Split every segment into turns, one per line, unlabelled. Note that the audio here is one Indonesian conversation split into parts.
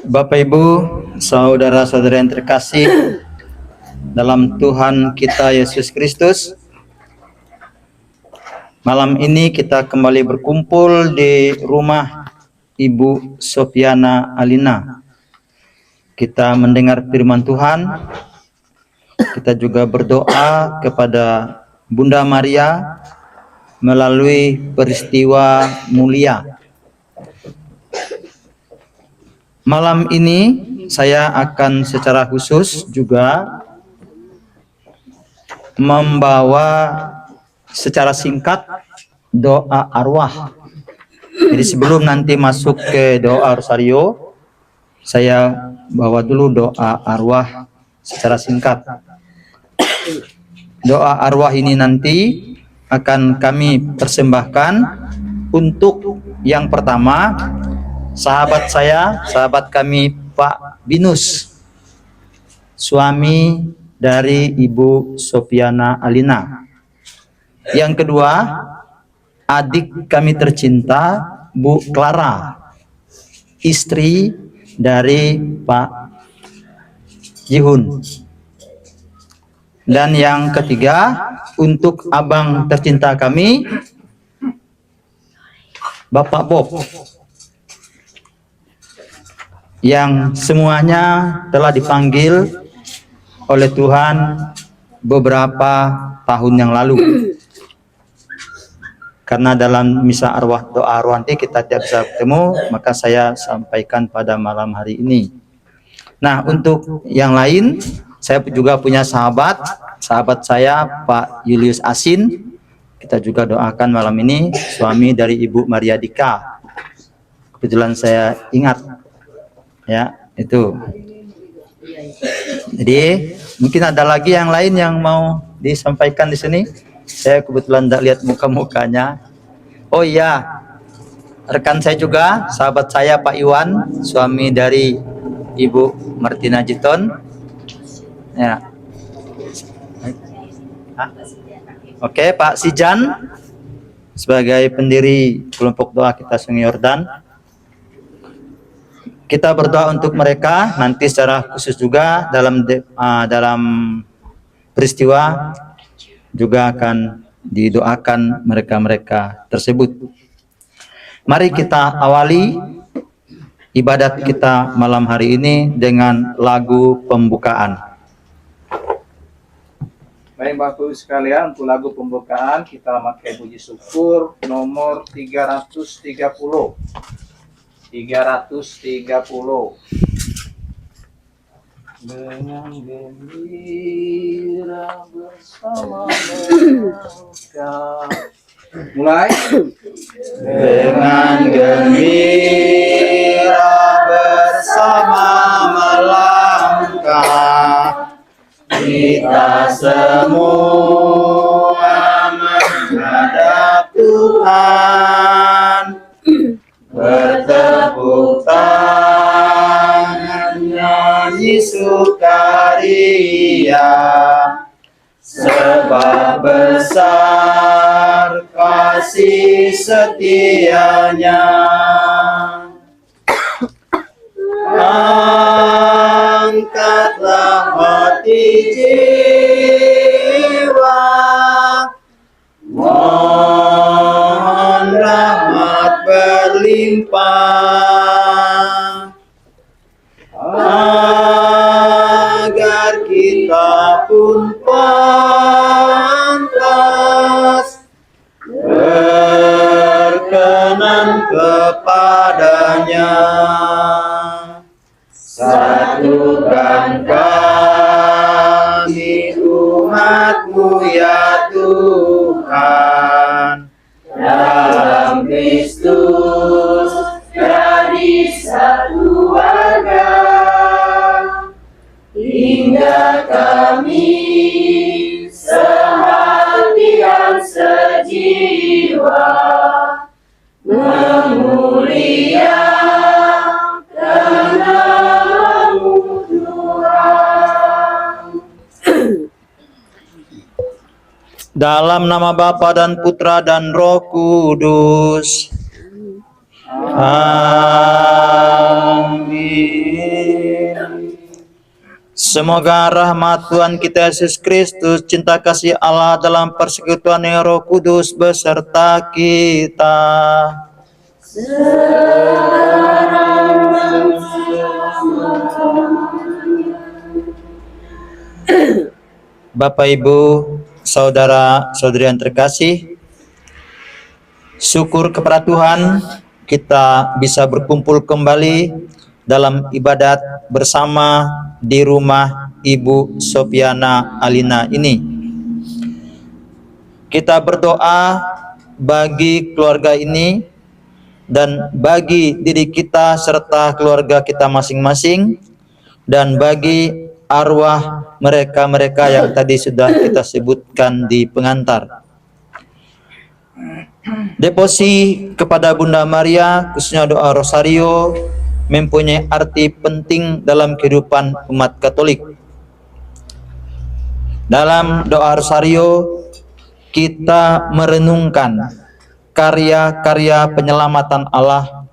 Bapak Ibu, saudara-saudara yang terkasih dalam Tuhan kita Yesus Kristus, malam ini kita kembali berkumpul di rumah Ibu Sofiana Alina. Kita mendengar firman Tuhan, kita juga berdoa kepada Bunda Maria melalui peristiwa mulia. Malam ini saya akan secara khusus juga membawa secara singkat doa arwah. Jadi sebelum nanti masuk ke doa rosario, saya bawa dulu doa arwah secara singkat. Doa arwah ini nanti akan kami persembahkan untuk yang pertama, sahabat saya, sahabat kami Pak Binus, suami dari Ibu Sofiana Alina. Yang kedua, adik kami tercinta Bu Clara, istri dari Pak Jihun. Dan yang ketiga, untuk abang tercinta kami Bapak Bob, yang semuanya telah dipanggil oleh Tuhan beberapa tahun yang lalu. Karena dalam misa arwah, doa arwah nanti kita tidak bisa bertemu, maka saya sampaikan pada malam hari ini. Nah, untuk yang lain, saya juga punya sahabat saya Pak Julius Asin. Kita juga doakan malam ini, suami dari Ibu Maria Dika. Kebetulan saya ingat. Ya, itu. Jadi, mungkin ada lagi yang lain yang mau disampaikan di sini. Saya kebetulan tidak lihat muka-mukanya. Oh iya, rekan saya juga, sahabat saya Pak Iwan, suami dari Ibu Martina Jiton. Ya. Oke, Pak Sijan sebagai pendiri kelompok doa kita Sungai Yordan. Kita berdoa untuk mereka, nanti secara khusus juga dalam peristiwa juga akan didoakan mereka-mereka tersebut. Mari kita awali ibadat kita malam hari ini dengan lagu pembukaan.
Baik Bapak Ibu sekalian, untuk lagu pembukaan kita pakai puji syukur nomor 330. Dengan gembira bersama melangkah. Mulai.
Dengan gembira bersama melangkah, kita semua menghadap Tuhan. Bertepuk tangan nyanyi sukaria, sebab besar kasih setianya. Angkatlah hati jiwa, mohon rahmat berlimpah, agar kita pun pantas berkenan kepadanya. Satukan kami umat-Mu ya Tuhan, dalam Kristus jadi satu warga, hingga kami sehati dan sejiwa memuliakan nama-Mu Tuhan. Dalam nama Bapa dan Putra dan Roh Kudus. Amin. Semoga rahmat Tuhan kita Yesus Kristus, cinta kasih Allah dalam persekutuan yang Roh Kudus beserta kita. Bapak, Ibu, saudara-saudari yang terkasih, syukur kepada Tuhan kita bisa berkumpul kembali dalam ibadat bersama di rumah Ibu Sofiana Alina ini. Kita berdoa bagi keluarga ini dan bagi diri kita serta keluarga kita masing-masing, dan bagi arwah mereka-mereka yang tadi sudah kita sebutkan di pengantar. Devosi kepada Bunda Maria, khususnya doa Rosario, mempunyai arti penting dalam kehidupan umat Katolik. Dalam doa Rosario, kita merenungkan karya-karya penyelamatan Allah.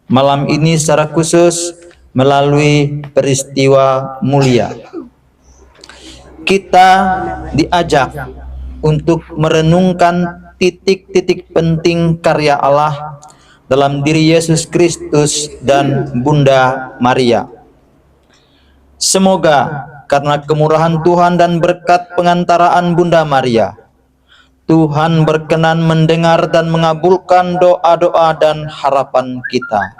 Malam ini secara khusus melalui peristiwa mulia, kita diajak untuk merenungkan titik-titik penting karya Allah dalam diri Yesus Kristus dan Bunda Maria. Semoga karena kemurahan Tuhan dan berkat pengantaraan Bunda Maria, Tuhan berkenan mendengar dan mengabulkan doa-doa dan harapan kita.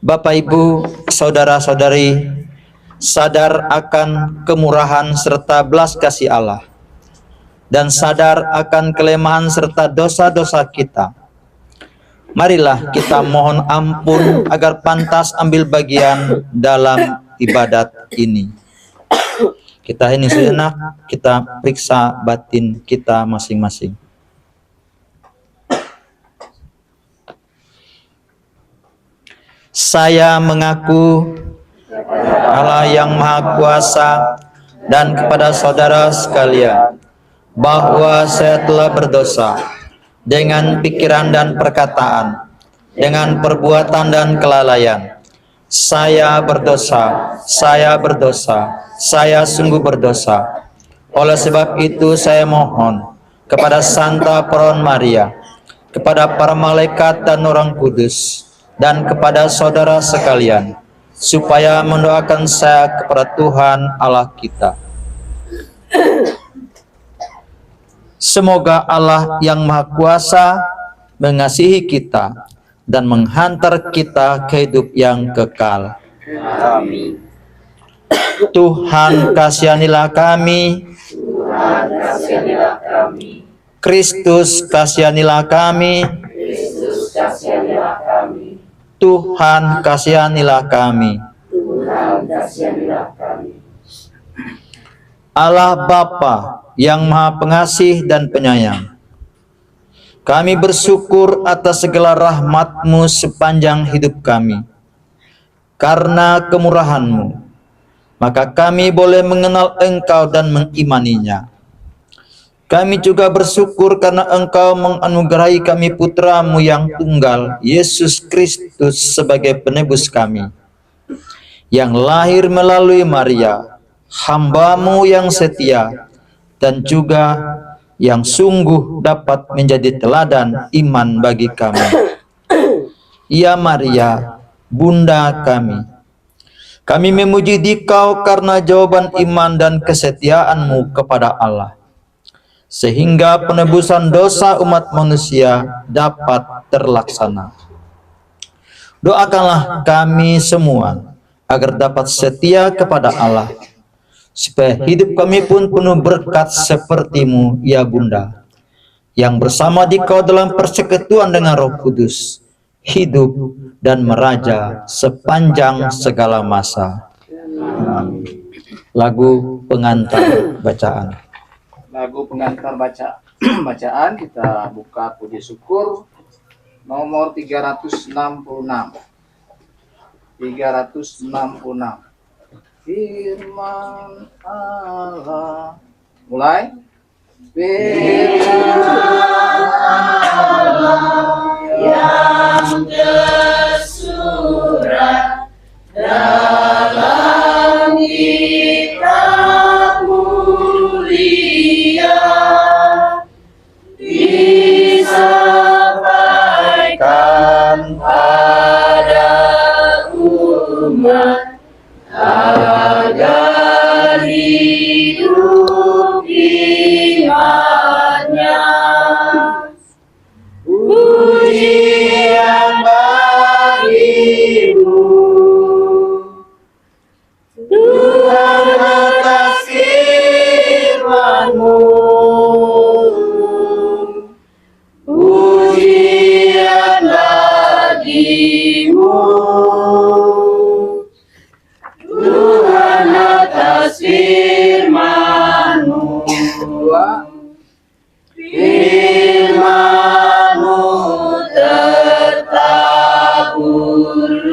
Bapak, Ibu, saudara-saudari, sadar akan kemurahan serta belas kasih Allah, dan sadar akan kelemahan serta dosa-dosa kita, marilah kita mohon ampun agar pantas ambil bagian dalam ibadat ini. Kita hening sejenak, kita periksa batin kita masing-masing. Saya mengaku Allah yang Maha Kuasa dan kepada saudara sekalian bahwa saya telah berdosa dengan pikiran dan perkataan, dengan perbuatan dan kelalaian. Saya berdosa, saya sungguh berdosa. Oleh sebab itu saya mohon kepada Santa Peron Maria, kepada para malaikat dan orang kudus, dan kepada saudara sekalian, supaya mendoakan saya kepada Tuhan Allah kita. Semoga Allah yang Maha Kuasa mengasihi kita dan menghantar kita ke hidup yang kekal.
Amin.
Tuhan kasihanilah kami.
Tuhan kasihanilah kami.
Kristus kasihanilah kami.
Kristus kasihanilah kami.
Tuhan kasihanilah kami.
Tuhan kasihanilah kami.
Allah Bapa yang Maha Pengasih dan Penyayang, kami bersyukur atas segala rahmat-Mu sepanjang hidup kami. Karena kemurahan-Mu, maka kami boleh mengenal Engkau dan mengimaninya. Kami juga bersyukur karena Engkau menganugerahi kami Putra-Mu yang tunggal, Yesus Kristus, sebagai penebus kami, yang lahir melalui Maria, hamba-Mu yang setia, dan juga yang sungguh dapat menjadi teladan iman bagi kami. Ya Maria, Bunda kami memuji Dikau karena jawaban iman dan kesetiaan-Mu kepada Allah, sehingga penebusan dosa umat manusia dapat terlaksana. Doakanlah kami semua agar dapat setia kepada Allah, supaya hidup kami pun penuh berkat seperti-Mu, ya Bunda, yang bersama Dikau dalam persekutuan dengan Roh Kudus, hidup dan meraja sepanjang segala masa. Lagu pengantar bacaan.
Lagu pengantar bacaan kita buka puji syukur nomor 366. 366. Firman Allah. Mulai. Firman
Allah yang kesucian pujian bagimu, Tuhan atas firman-Mu. Pujian bagimu, Tuhan atas firman-Mu. Firman-Mu tertabur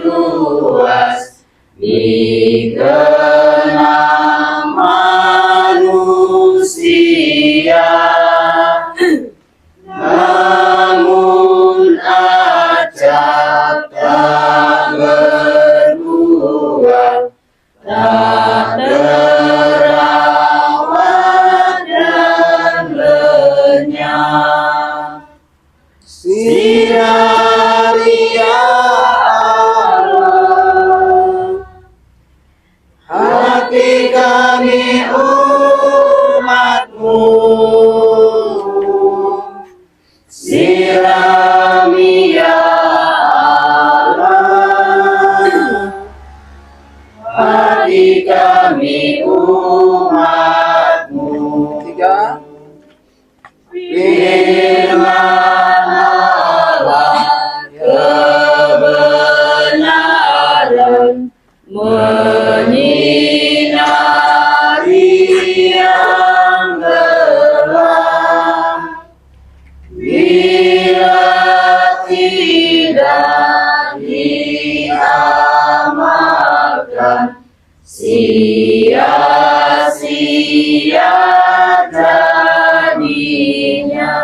luas, dikenal manusia. Namun acap tak berbuah, tak terawat dan lenyap. Sinari ya Allah, hati kami umat-Mu. Sirami ya Allah, hati kami umat-Mu. Tiga. Firman Allah kebenaran menyinari yang gelap. Bila tidak diamalkan, sia-sia jadinya.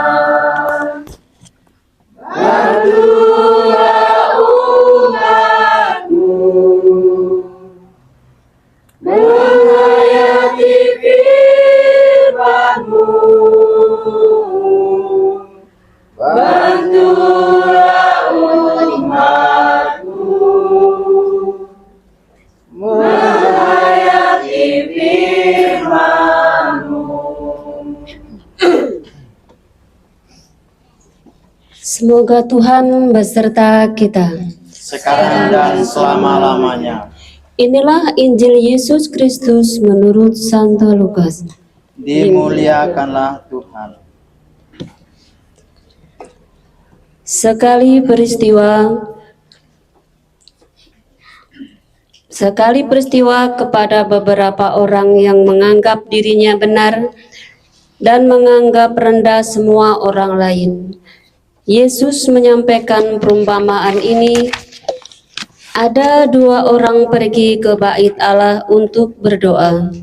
Bantulah umat-Mu menghayati firman-Mu. Bantulah umat-Mu menghayati firman-Mu.
Semoga Tuhan beserta kita.
Sekarang dan selama-lamanya.
Inilah Injil Yesus Kristus menurut Santo Lukas.
Dimuliakanlah Tuhan.
Sekali peristiwa kepada beberapa orang yang menganggap dirinya benar dan menganggap rendah semua orang lain. Yesus menyampaikan perumpamaan ini. Ada dua orang pergi ke bait Allah untuk berdoa.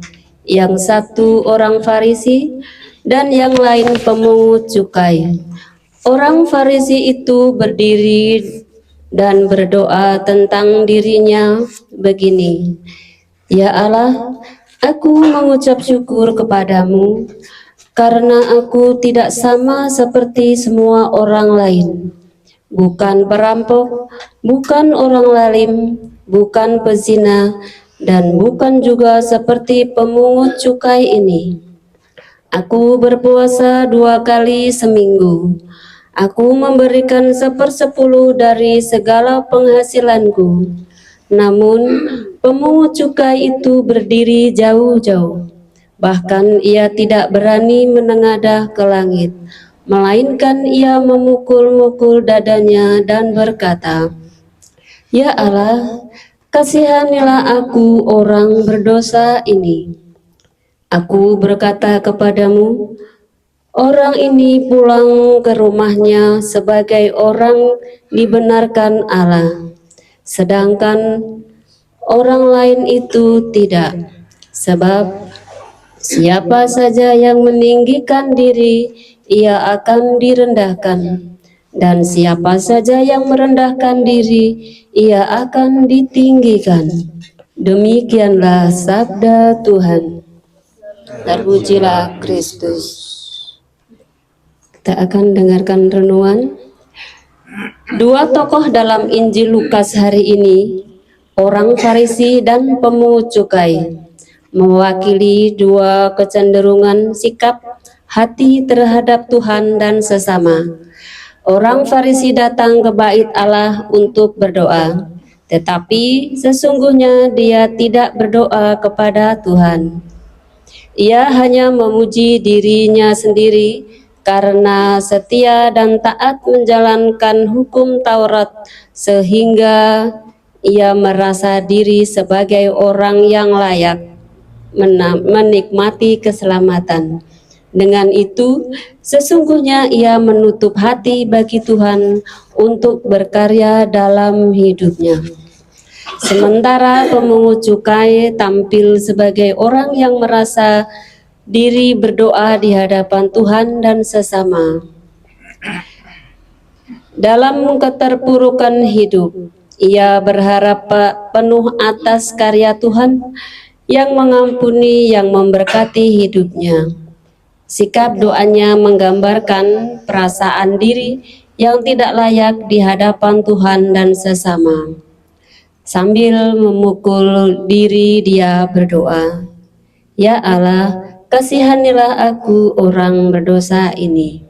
Yang satu orang Farisi dan yang lain pemungut cukai. Orang Farisi itu berdiri dan berdoa tentang dirinya begini, "Ya Allah, aku mengucap syukur kepadamu karena aku tidak sama seperti semua orang lain. Bukan perampok, bukan orang zalim, bukan pezina, dan bukan juga seperti pemungut cukai ini. Aku berpuasa 2 kali seminggu. Aku memberikan 1/10 dari segala penghasilanku." Namun pemungut cukai itu berdiri jauh-jauh. Bahkan ia tidak berani menengadah ke langit, melainkan ia memukul-mukul dadanya dan berkata, "Ya Allah, kasihanilah aku orang berdosa ini." Aku berkata kepadamu, orang ini pulang ke rumahnya sebagai orang dibenarkan Allah, sedangkan orang lain itu tidak. Sebab siapa saja yang meninggikan diri, ia akan direndahkan. Dan siapa saja yang merendahkan diri, ia akan ditinggikan. Demikianlah sabda Tuhan. Terpujilah Kristus. Kita akan dengarkan renungan. Dua tokoh dalam Injil Lukas hari ini, orang Farisi dan pemungut cukai, mewakili dua kecenderungan sikap hati terhadap Tuhan dan sesama. Orang Farisi datang ke bait Allah untuk berdoa, tetapi sesungguhnya dia tidak berdoa kepada Tuhan. Ia hanya memuji dirinya sendiri karena setia dan taat menjalankan hukum Taurat, sehingga ia merasa diri sebagai orang yang layak menikmati keselamatan. Dengan itu, sesungguhnya ia menutup hati bagi Tuhan untuk berkarya dalam hidupnya. Sementara pemungut cukai tampil sebagai orang yang merasa diri berdoa di hadapan Tuhan dan sesama. Dalam keterpurukan hidup, ia berharap penuh atas karya Tuhan yang mengampuni, yang memberkati hidupnya. Sikap doanya menggambarkan perasaan diri yang tidak layak di hadapan Tuhan dan sesama. Sambil memukul diri dia berdoa, "Ya Allah, kasihanilah aku orang berdosa ini."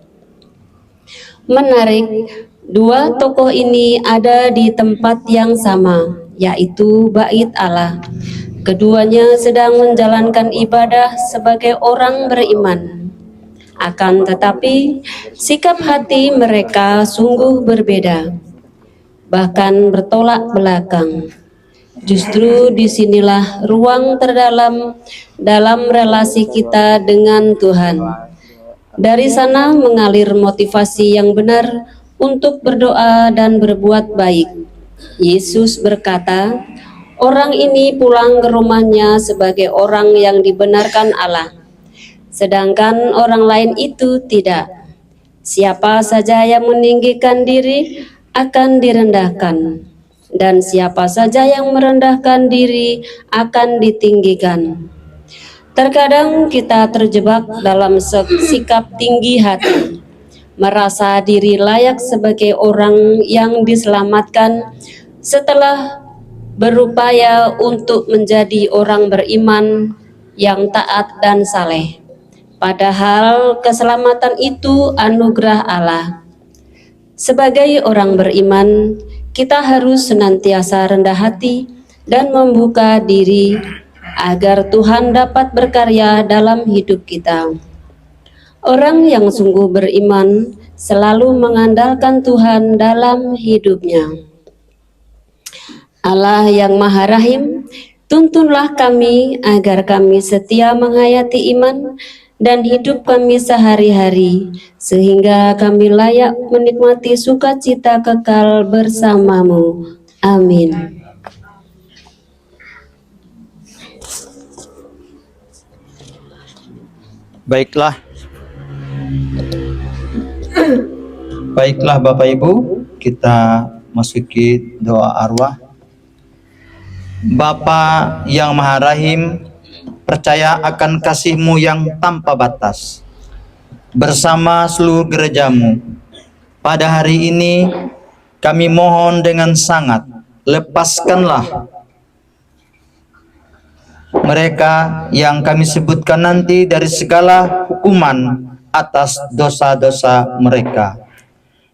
Menarik, dua tokoh ini ada di tempat yang sama, yaitu bait Allah. Keduanya sedang menjalankan ibadah sebagai orang beriman. Akan tetapi, sikap hati mereka sungguh berbeda, bahkan bertolak belakang. Justru disinilah ruang terdalam dalam relasi kita dengan Tuhan. Dari sana mengalir motivasi yang benar untuk berdoa dan berbuat baik. Yesus berkata, orang ini pulang ke rumahnya sebagai orang yang dibenarkan Allah, sedangkan orang lain itu tidak. Siapa saja yang meninggikan diri akan direndahkan, dan siapa saja yang merendahkan diri akan ditinggikan. Terkadang kita terjebak dalam sikap tinggi hati, merasa diri layak sebagai orang yang diselamatkan setelah berupaya untuk menjadi orang beriman yang taat dan saleh. Padahal keselamatan itu anugerah Allah. Sebagai orang beriman, kita harus senantiasa rendah hati dan membuka diri agar Tuhan dapat berkarya dalam hidup kita. Orang yang sungguh beriman selalu mengandalkan Tuhan dalam hidupnya. Allah yang Maha Rahim, tuntunlah kami agar kami setia menghayati iman dan hidup kami sehari-hari, sehingga kami layak menikmati sukacita kekal bersamamu. Amin.
Baiklah. Baiklah Bapak Ibu, kita masuki doa arwah. Bapa yang Maha Rahim, percaya akan kasih-Mu yang tanpa batas bersama seluruh gereja-Mu. Pada hari ini kami mohon dengan sangat, lepaskanlah mereka yang kami sebutkan nanti dari segala hukuman atas dosa-dosa mereka.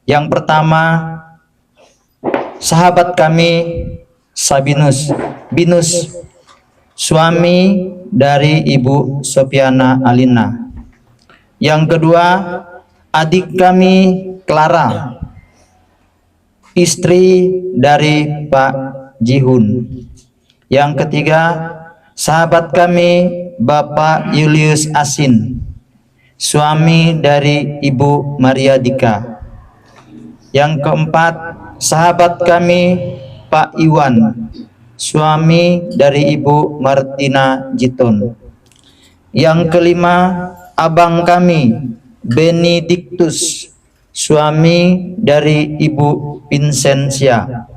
Yang pertama, sahabat kami Binus, suami dari Ibu Sofiana Alina. Yang kedua, adik kami Clara, istri dari Pak Jihun. Yang ketiga, sahabat kami Bapak Julius Asin, suami dari Ibu Maria Dika. Yang keempat, sahabat kami Pak Iwan, suami dari Ibu Martina Jiton. Yang kelima, abang kami Benediktus, suami dari Ibu Vincentia.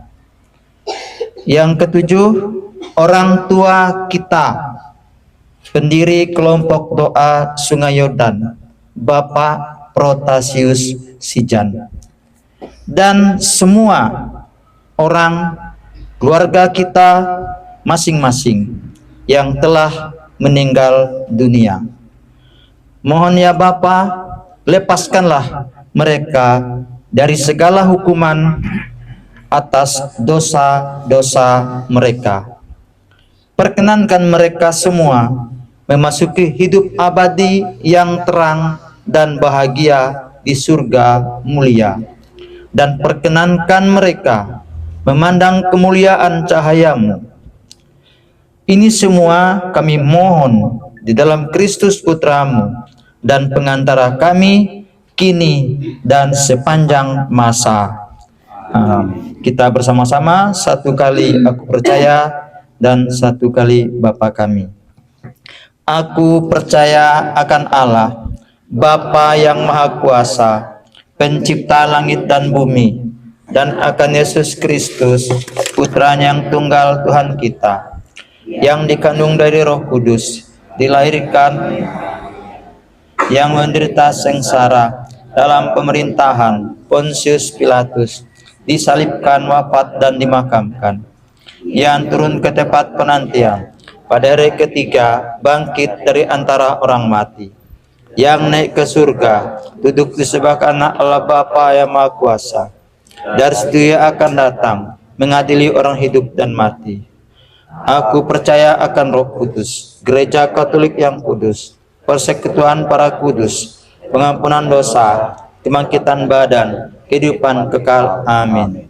Yang ketujuh, orang tua kita, pendiri kelompok doa Sungai Yordan, Bapak Protasius Sijan, dan semua orang keluarga kita masing-masing yang telah meninggal dunia. Mohon ya Bapa, lepaskanlah mereka dari segala hukuman atas dosa-dosa mereka. Perkenankan mereka semua memasuki hidup abadi yang terang dan bahagia di surga mulia. Dan perkenankan mereka memandang kemuliaan cahayamu. Ini semua kami mohon di dalam Kristus Putramu dan pengantara kami kini dan sepanjang masa. Kita bersama-sama satu kali aku percaya dan satu kali Bapa kami. Aku percaya akan Allah, Bapa yang Maha Kuasa, pencipta langit dan bumi, dan akan Yesus Kristus, Putranya yang tunggal Tuhan kita, yang dikandung dari Roh Kudus, dilahirkan, yang menderita sengsara dalam pemerintahan Pontius Pilatus, disalibkan, wafat, dan dimakamkan, yang turun ke tempat penantian, pada hari ketiga bangkit dari antara orang mati, yang naik ke surga, duduk di sebelah kanan Allah Bapa yang Maha Kuasa. Dari situ Ia akan datang mengadili orang hidup dan mati. Aku percaya akan Roh Kudus, Gereja Katolik yang kudus, persekutuan para kudus, pengampunan dosa, kebangkitan badan, kehidupan kekal. Amin.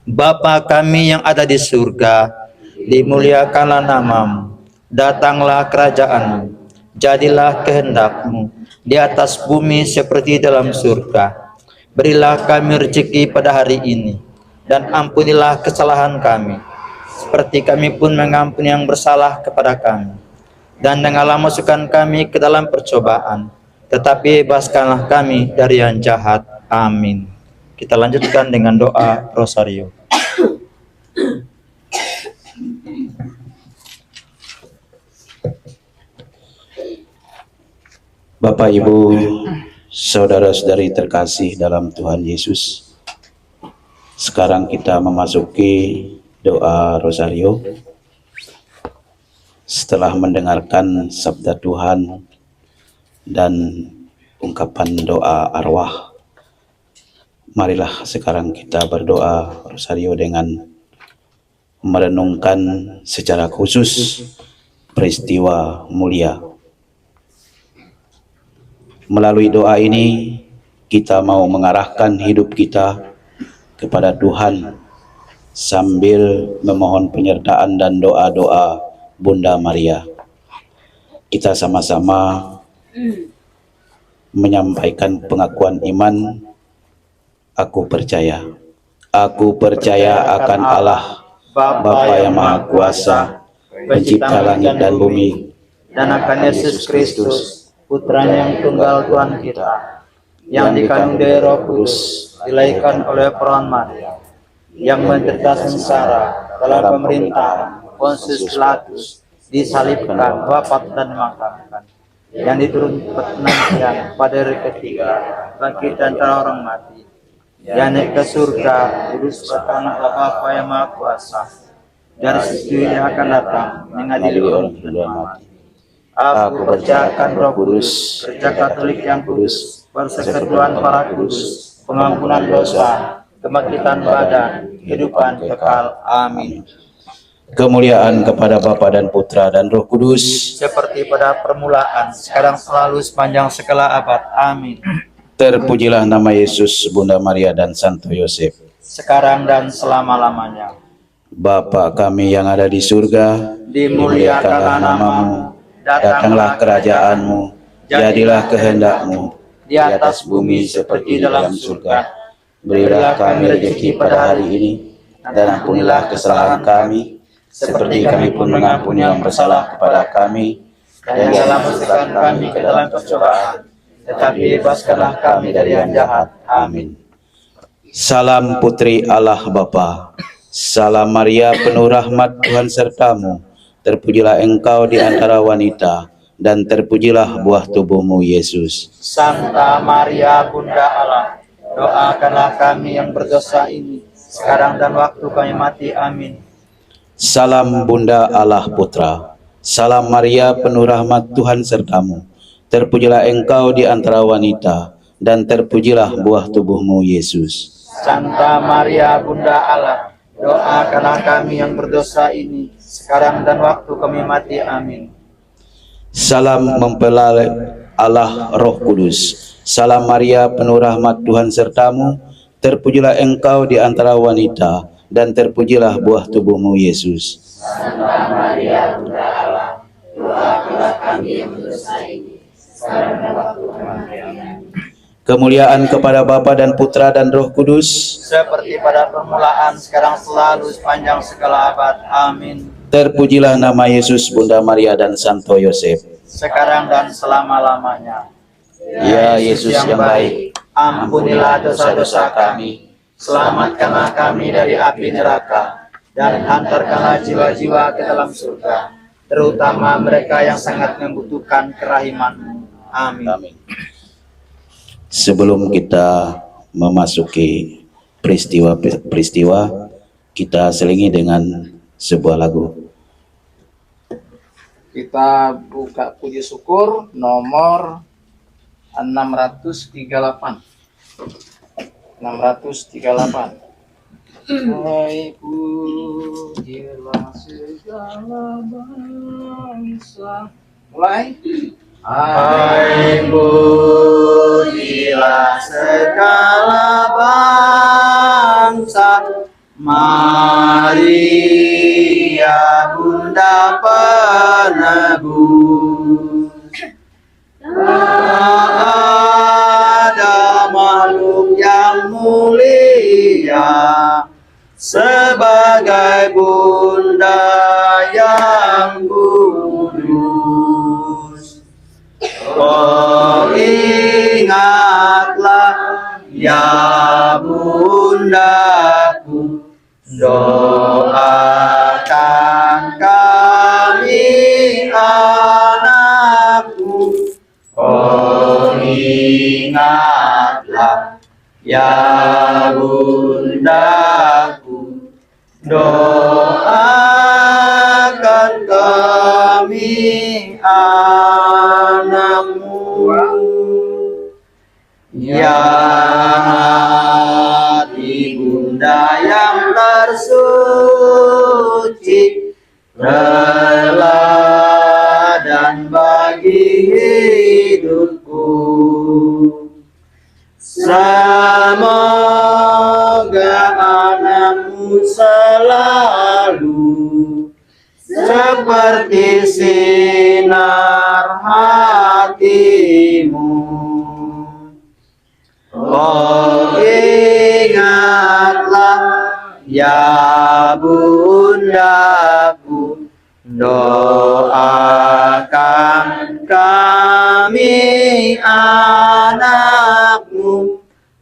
Bapa kami yang ada di surga, dimuliakanlah namamu, datanglah kerajaanmu, jadilah kehendak-Mu di atas bumi seperti dalam surga. Berilah kami rezeki pada hari ini, dan ampunilah kesalahan kami, seperti kami pun mengampuni yang bersalah kepada kami. Dan janganlah masukkan kami ke dalam percobaan, tetapi bebaskanlah kami dari yang jahat. Amin. Kita lanjutkan dengan doa Rosario.
Bapak, Ibu, saudara-saudari terkasih dalam Tuhan Yesus, sekarang kita memasuki doa Rosario. Setelah mendengarkan sabda Tuhan dan ungkapan doa arwah, marilah sekarang kita berdoa Rosario dengan merenungkan secara khusus peristiwa mulia. Melalui doa ini, kita mau mengarahkan hidup kita kepada Tuhan sambil memohon penyertaan dan doa-doa Bunda Maria. Kita sama-sama menyampaikan pengakuan iman. Aku percaya akan Allah, Bapa yang Maha Kuasa, pencipta langit dan bumi,
Dan akan Yesus Kristus, Putranya yang tunggal Tuhan kita, yang dikandung dari Roh Kudus, dilahirkan oleh perawan Maria, yang menderita sengsara dalam pemerintahan Pontius Pilatus, disalibkan, wafat, dan dimakamkan, yang diturun ke penantian pada hari ketiga, bangkit antara orang mati, yang naik ke surga, duduk sebelah kanan Allah Bapa yang Maha Kuasa. Dari situ Ia akan datang mengadili orang hidup dan mati. Aku percaya akan Roh Kudus, Gereja Katolik yang kudus, persekutuan para kudus, pengampunan dosa, kebangkitan badan, kehidupan kekal. Amin.
kemuliaan kepada Bapa dan Putra dan Roh Kudus,
Seperti pada permulaan, sekarang selalu sepanjang segala abad. Amin.
terpujilah nama Yesus, Bunda Maria dan Santo Yosef.
Sekarang dan selama-lamanya.
Bapa kami yang ada di surga,
Dimuliakanlah namamu,
datanglah kerajaan-Mu, jadilah kehendak-Mu di atas bumi seperti dalam surga. Berilah kami rezeki pada hari ini, dan ampunilah kesalahan kami, seperti kami pun mengampuni yang bersalah kepada kami.
dan janganlah masukkan kami ke dalam percobaan, tetapi bebaskanlah kami dari yang jahat. Amin.
Salam Putri Allah Bapa, salam Maria penuh rahmat Tuhan sertamu. Terpujilah engkau di antara wanita, dan terpujilah buah tubuhmu Yesus.
Santa Maria Bunda Allah, doakanlah kami yang berdosa ini, sekarang dan waktu kami mati. Amin.
Salam Bunda Allah Putra, salam Maria penuh rahmat Tuhan sertamu. Terpujilah engkau di antara wanita, dan terpujilah buah tubuhmu, Yesus.
Santa Maria Bunda Allah, doakanlah kami yang berdosa ini, sekarang dan waktu kami mati. Amin.
Salam mempelai Allah Roh Kudus. Salam Maria, penuh rahmat, Tuhan sertamu. Terpujilah engkau di antara wanita, dan terpujilah buah tubuhmu, Yesus.
Santa Maria Bunda Allah, doakanlah kami yang berdosa ini, sekarang dan waktu kami mati. Amin.
Kemuliaan kepada Bapa dan Putra dan Roh Kudus.
Seperti pada permulaan, sekarang selalu, sepanjang segala abad. Amin.
Terpujilah nama Yesus, Bunda Maria dan Santo Yosef.
Sekarang dan selama-lamanya.
Ya Yesus yang baik,
ampunilah dosa-dosa kami, selamatkanlah kami dari api neraka, dan hantarkanlah jiwa-jiwa ke dalam surga, terutama mereka yang sangat membutuhkan kerahiman-Mu. Amin.
Amin. Sebelum kita memasuki peristiwa-peristiwa, kita selingi dengan sebuah lagu.
Kita buka puji syukur nomor 638. 638. Hai pujilah segala bangsa. Mulai.
Hai pujilah segala bangsa, Maria Bunda penebus. Tak ada makhluk yang mulia sebagai Bunda yang kudus. Oh ingatlah ya Bundaku, doakan kami anakmu. Oh ingatlah ya Bundaku, doakan kami anakmu. Ya hati Bunda yang tersuci, teladan bagi hidupku. Semoga anakmu selalu seperti sinar hatimu. Oh ingatlah ya Bundaku, doakan kami anakmu.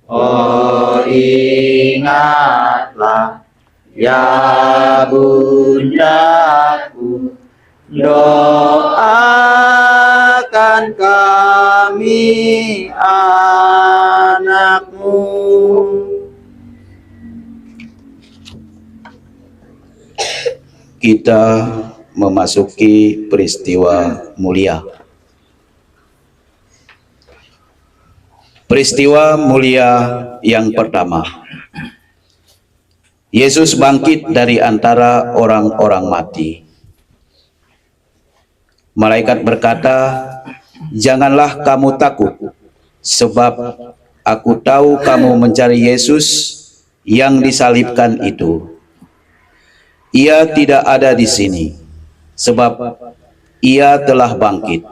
Oh ingatlah ya Bundaku, doakan kami anakmu.
Kita memasuki peristiwa mulia. Peristiwa mulia yang pertama. Yesus bangkit dari antara orang-orang mati. Malaikat berkata, "Janganlah kamu takut, sebab aku tahu kamu mencari Yesus yang disalibkan itu. Ia tidak ada di sini, sebab ia telah bangkit,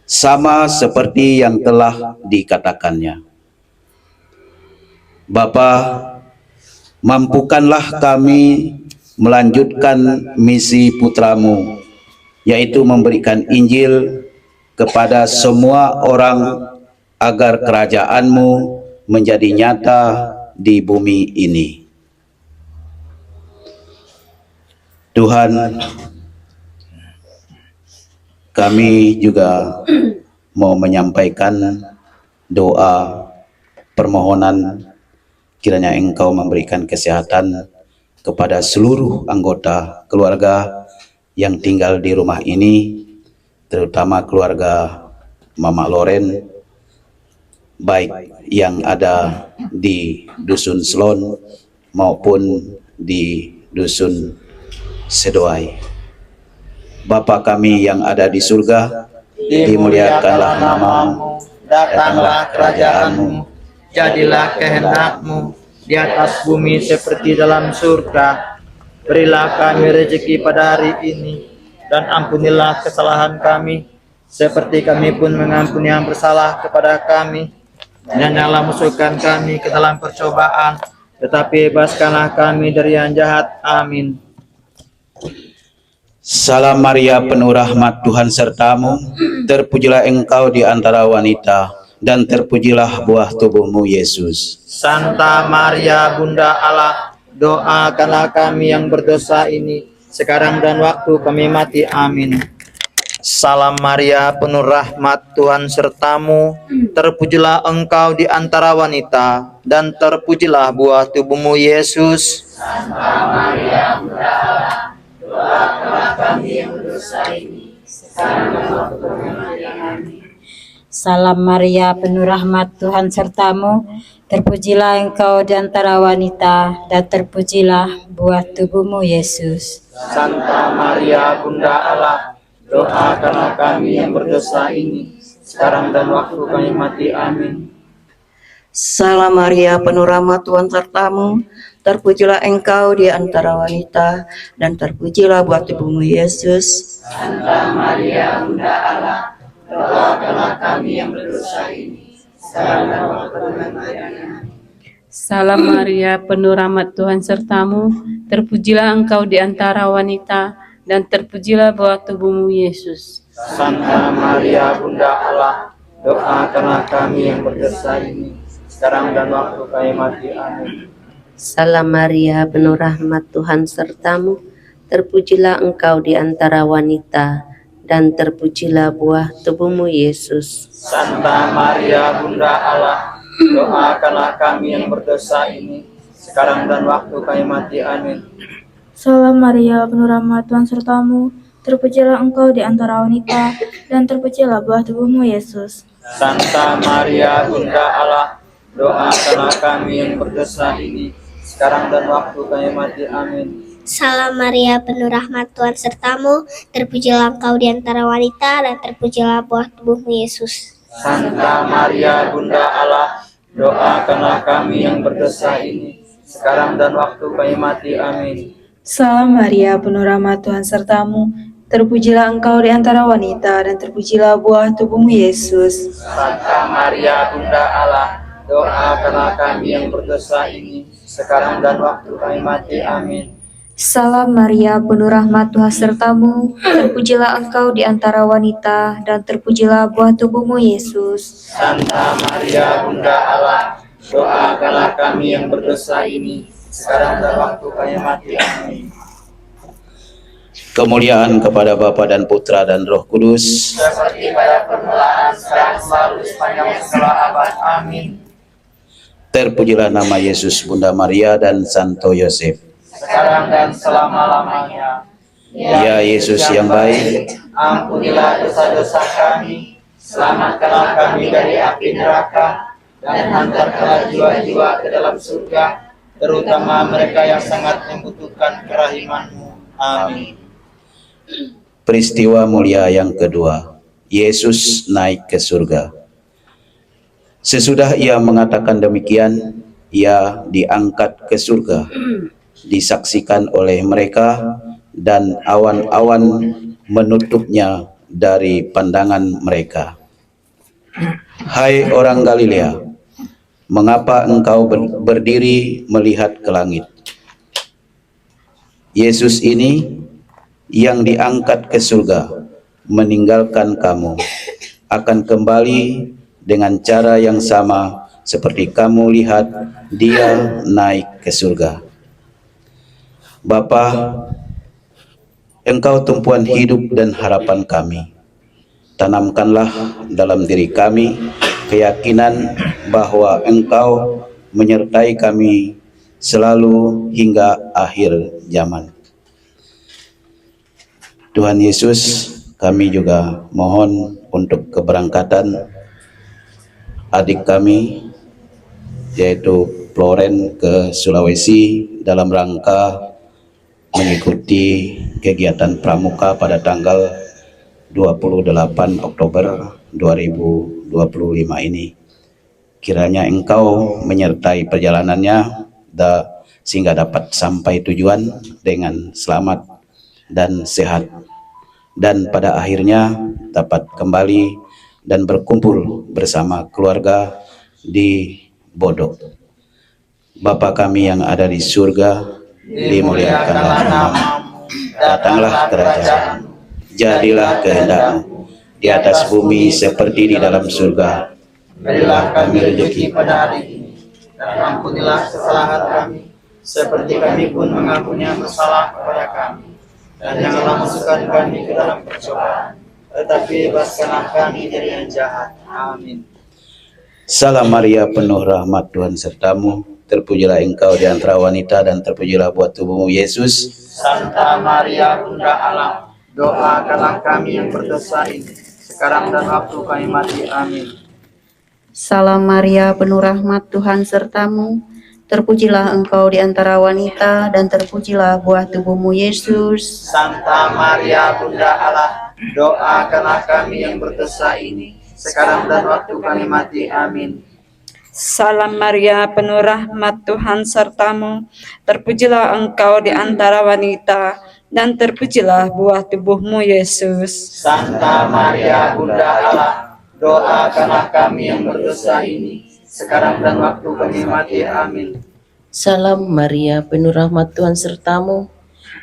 sama seperti yang telah dikatakannya. Bapa, mampukanlah kami melanjutkan misi putramu, yaitu memberikan Injil kepada semua orang agar kerajaan-Mu menjadi nyata di bumi ini." Tuhan, kami juga mau menyampaikan doa permohonan kiranya Engkau memberikan kesehatan kepada seluruh anggota keluarga yang tinggal di rumah ini, terutama keluarga Mama Loren, baik yang ada di Dusun Selon maupun di Dusun Sedoai. Bapa kami yang ada di surga, dimuliakanlah namamu, datanglah kerajaanmu,
jadilah kehendak-Mu di atas bumi seperti dalam surga. Berilah kami rezeki pada hari ini, dan ampunilah kesalahan kami, seperti kami pun mengampuni yang bersalah kepada kami. Dan janganlah masukkan kami ke dalam percobaan, tetapi bebaskanlah kami dari yang jahat. Amin.
Salam Maria, penuh rahmat, Tuhan sertamu. Terpujilah engkau di antara wanita, dan terpujilah buah tubuhmu, Yesus.
Santa Maria, Bunda Allah, doakanlah kami yang berdosa ini, sekarang dan waktu kami mati. Amin.
Salam Maria, penuh rahmat, Tuhan sertamu. Terpujilah engkau di antara wanita, dan terpujilah buah tubuhmu, Yesus.
Salam Maria, penuh rahmat, Tuhan sertamu. Terpujilah engkau di antara wanita, dan terpujilah buah tubuhmu, Yesus.
Santa Maria, Bunda Allah, doakanlah kami yang berdosa ini, sekarang dan waktu kami mati. Amin.
Salam Maria, penuh rahmat, Tuhan sertamu. Terpujilah engkau di antara wanita, dan terpujilah buah tubuhmu, Yesus.
Santa Maria, Bunda Allah, doakanlah kami yang berdosa ini, sekarang dan waktu kami mati. Amin.
Salam Maria, penuh rahmat, Tuhan sertamu. Terpujilah engkau di antara wanita, dan terpujilah buah tubuhmu, Yesus.
Santa Maria, Bunda Allah, doakanlah kami yang berdosa ini, sekarang dan waktu kami mati. Amin.
Salam Maria, penuh rahmat, Tuhan sertamu. Terpujilah engkau di antara wanita, dan terpujilah buah tubuhmu, Yesus.
Santa Maria, Bunda Allah, doakanlah kami yang berdosa ini, sekarang dan waktu kami mati. Amin.
Salam Maria, penuh rahmat, Tuhan sertamu. Terpujilah engkau di antara wanita, dan terpujilah buah tubuhmu, Yesus.
Santa Maria, Bunda Allah, doakanlah kami yang berdosa ini, sekarang dan waktu kami mati. Amin.
Salam Maria, penuh rahmat, Tuhan sertamu. Terpujilah engkau di antara wanita, dan terpujilah buah tubuhmu, Yesus.
Santa Maria, Bunda Allah, doakanlah kami yang berdosa ini, sekarang dan waktu kami mati. Amin.
Salam Maria, penuh rahmat, Tuhan sertamu. Terpujilah engkau di antara wanita, dan terpujilah buah tubuhmu, Yesus.
Santa Maria, Bunda Allah, doakanlah kami yang berdosa ini, sekarang dan waktu kami mati. Amin.
Salam Maria, penuh rahmat, Tuhan sertamu. Terpujilah engkau di antara wanita, dan terpujilah buah tubuhmu, Yesus.
Santa Maria, Bunda Allah, doakanlah kami yang berdosa ini, sekarang dan waktu kami mati. Amin.
Kemuliaan kepada Bapa dan Putra dan Roh Kudus.
Seperti pada permulaan, sekarang, selalu, sepanjang segala abad. Amin.
Terpujilah nama Yesus, Bunda Maria dan Santo Yosef.
Sekarang dan selama-lamanya.
Ya Yesus yang baik,
ampunilah dosa-dosa kami, selamatkanlah kami dari api neraka, dan hantarkanlah jiwa-jiwa ke dalam surga, terutama mereka yang sangat membutuhkan kerahiman-Mu. Amin.
peristiwa mulia yang kedua, Yesus naik ke surga. Sesudah ia mengatakan demikian, ia diangkat ke surga, disaksikan oleh mereka, dan awan-awan menutupnya dari pandangan mereka. Hai orang Galilea, mengapa engkau berdiri melihat ke langit? Yesus ini yang diangkat ke surga, meninggalkan kamu, akan kembali dengan cara yang sama seperti kamu lihat dia naik ke surga. Bapa, Engkau tumpuan hidup dan harapan kami. Tanamkanlah dalam diri kami keyakinan bahwa Engkau menyertai kami selalu hingga akhir zaman. Tuhan Yesus, kami juga mohon untuk keberangkatan adik kami yaitu Floren ke Sulawesi dalam rangka mengikuti kegiatan pramuka pada tanggal 28 Oktober 2025 ini. Kiranya Engkau menyertai perjalanannya sehingga dapat sampai tujuan dengan selamat dan sehat, dan pada akhirnya dapat kembali dan berkumpul bersama keluarga di Bodok. Bapa kami yang ada di surga, dimuliakanlah namamu, datanglah kerajaan, jadilah kehendak-Mu di atas bumi seperti di dalam surga.
Berilah kami rezeki pada hari ini, dan ampunilah kesalahan kami, seperti kami pun mengampuni yang bersalah kepada kami. Dan janganlah masukkan kami ke dalam percobaan, tetapi bebaskanlah kami dari yang jahat. Amin.
Salam Maria, penuh rahmat, Tuhan sertamu. Terpujilah engkau di antara wanita, dan terpujilah buah tubuhmu, Yesus.
Santa Maria, Bunda Allah, doakanlah kami yang berdosa ini, sekarang dan waktu kami mati. Amin.
Salam Maria, penuh rahmat, Tuhan sertamu. Terpujilah engkau di antara wanita, dan terpujilah buah tubuhmu, Yesus.
Santa Maria, Bunda Allah, doakanlah kami yang berdosa ini, sekarang dan waktu kami mati. Amin.
Salam Maria, penuh rahmat, Tuhan sertamu. Terpujilah engkau di antara wanita, dan terpujilah buah tubuhmu, Yesus.
Santa Maria, Bunda Allah, doakanlah kami yang berdosa ini, sekarang dan waktu kami mati. Amin.
Salam Maria, penuh rahmat, Tuhan sertamu.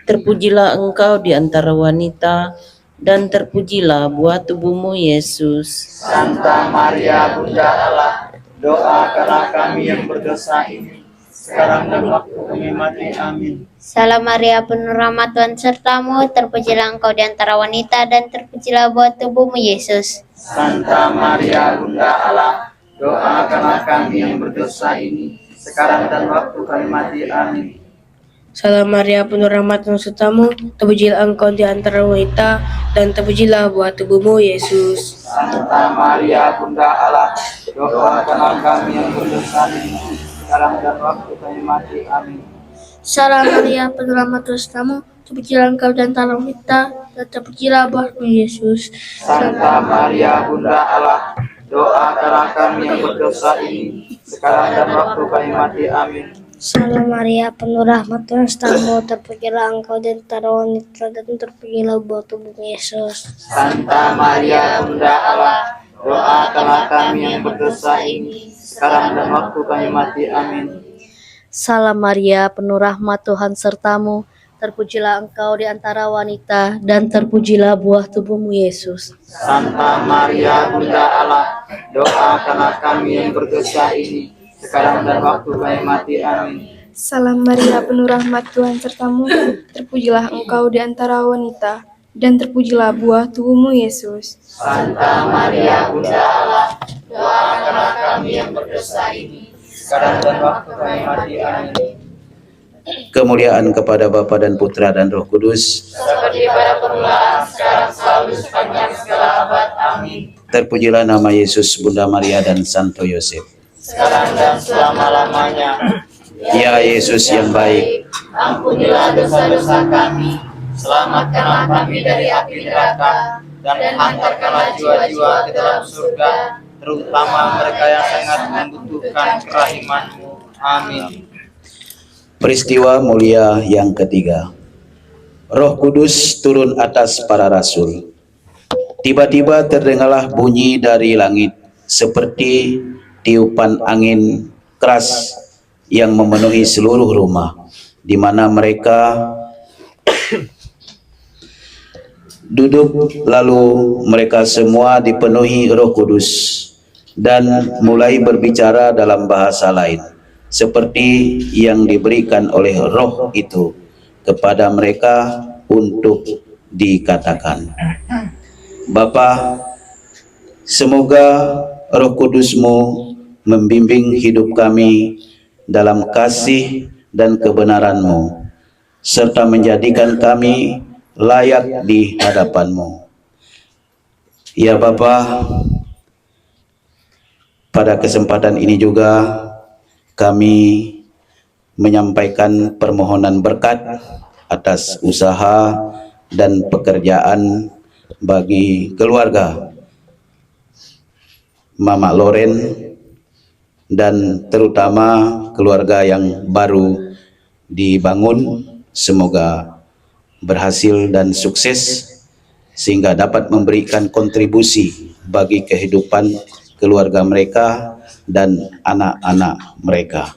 Terpujilah engkau di antara wanita, dan terpujilah buah tubuhmu, Yesus.
Santa Maria, Bunda Allah, doakanlah kami yang berdosa ini, sekarang dan waktu kami mati. Amin.
Salam Maria, penuh rahmat, Tuhan sertamu, terpujilah engkau di antara wanita, dan terpujilah buah tubuhmu, Yesus.
Santa Maria, Bunda Allah, doakanlah kami yang berdosa ini, sekarang dan waktu kami mati. Amin.
Salam Maria, penuh rahmat, Tuhan sertamu, terpujilah engkau di antara wanita, dan terpujilah buah tubuhmu, Yesus.
Santa Maria, Bunda Allah, doakanlah kami yang berdosa ini, sekarang dan waktu kami mati. Amin.
Salam Maria, penuh rahmat, Tuhan sertamu, terpujilah engkau di antara wanita, dan terpujilah buahmu, Yesus.
Santa Maria, Bunda Allah, doakanlah kami yang berdosa ini, sekarang dan waktu kami mati. Amin.
Salam Maria, penuh rahmat, Tuhan sertamu, terpujilah engkau di antara wanita, dan terpujilah buah tubuhmu, Yesus.
Santa Maria, Bunda Allah, doakanlah kami yang berdosa ini, sekarang dan waktu kami mati. Amin.
Salam Maria, penuh rahmat, Tuhan sertamu. Terpujilah engkau di antara wanita, dan terpujilah buah tubuhmu, Yesus.
Santa Maria, Bunda Allah, doakanlah kami yang berdosa ini, sekarang dan waktu kami mati. Amin.
Salam Maria, penuh rahmat, Tuhan sertamu, terpujilah engkau di antara wanita, dan terpujilah buah tubuhmu, Yesus.
Santa Maria, Bunda Allah, doakanlah kami yang berdosa ini, sekarang dan waktu kami mati. Amin.
Kemuliaan kepada Bapa dan Putra dan Roh Kudus,
seperti pada permulaan, sekarang, selalu, sepanjang segala abad. Amin.
terpujilah nama Yesus, Bunda Maria dan Santo Yosef.
Sekarang dan selama-lamanya.
Ya Yesus yang baik,
ampunilah dosa-dosa kami, selamatkanlah kami dari api neraka, dan hantarkanlah jiwa-jiwa ke dalam surga, terutama mereka yang sangat membutuhkan kerahiman-Mu. Amin.
peristiwa mulia yang ketiga. Roh Kudus turun atas para rasul. Tiba-tiba terdengarlah bunyi dari langit seperti tiupan angin keras yang memenuhi seluruh rumah di mana mereka duduk. Lalu mereka semua dipenuhi Roh Kudus dan mulai berbicara dalam bahasa lain seperti yang diberikan oleh Roh itu kepada mereka untuk dikatakan. Bapa, semoga Roh Kudus-Mu membimbing hidup kami dalam kasih dan kebenaran-Mu, serta menjadikan kami layak di hadapan-Mu. Ya Bapa, Pada kesempatan ini juga kami menyampaikan permohonan berkat atas usaha dan pekerjaan bagi keluarga Mama Loren dan terutama keluarga yang baru dibangun. Semoga berhasil dan sukses sehingga dapat memberikan kontribusi bagi kehidupan keluarga mereka dan anak-anak mereka.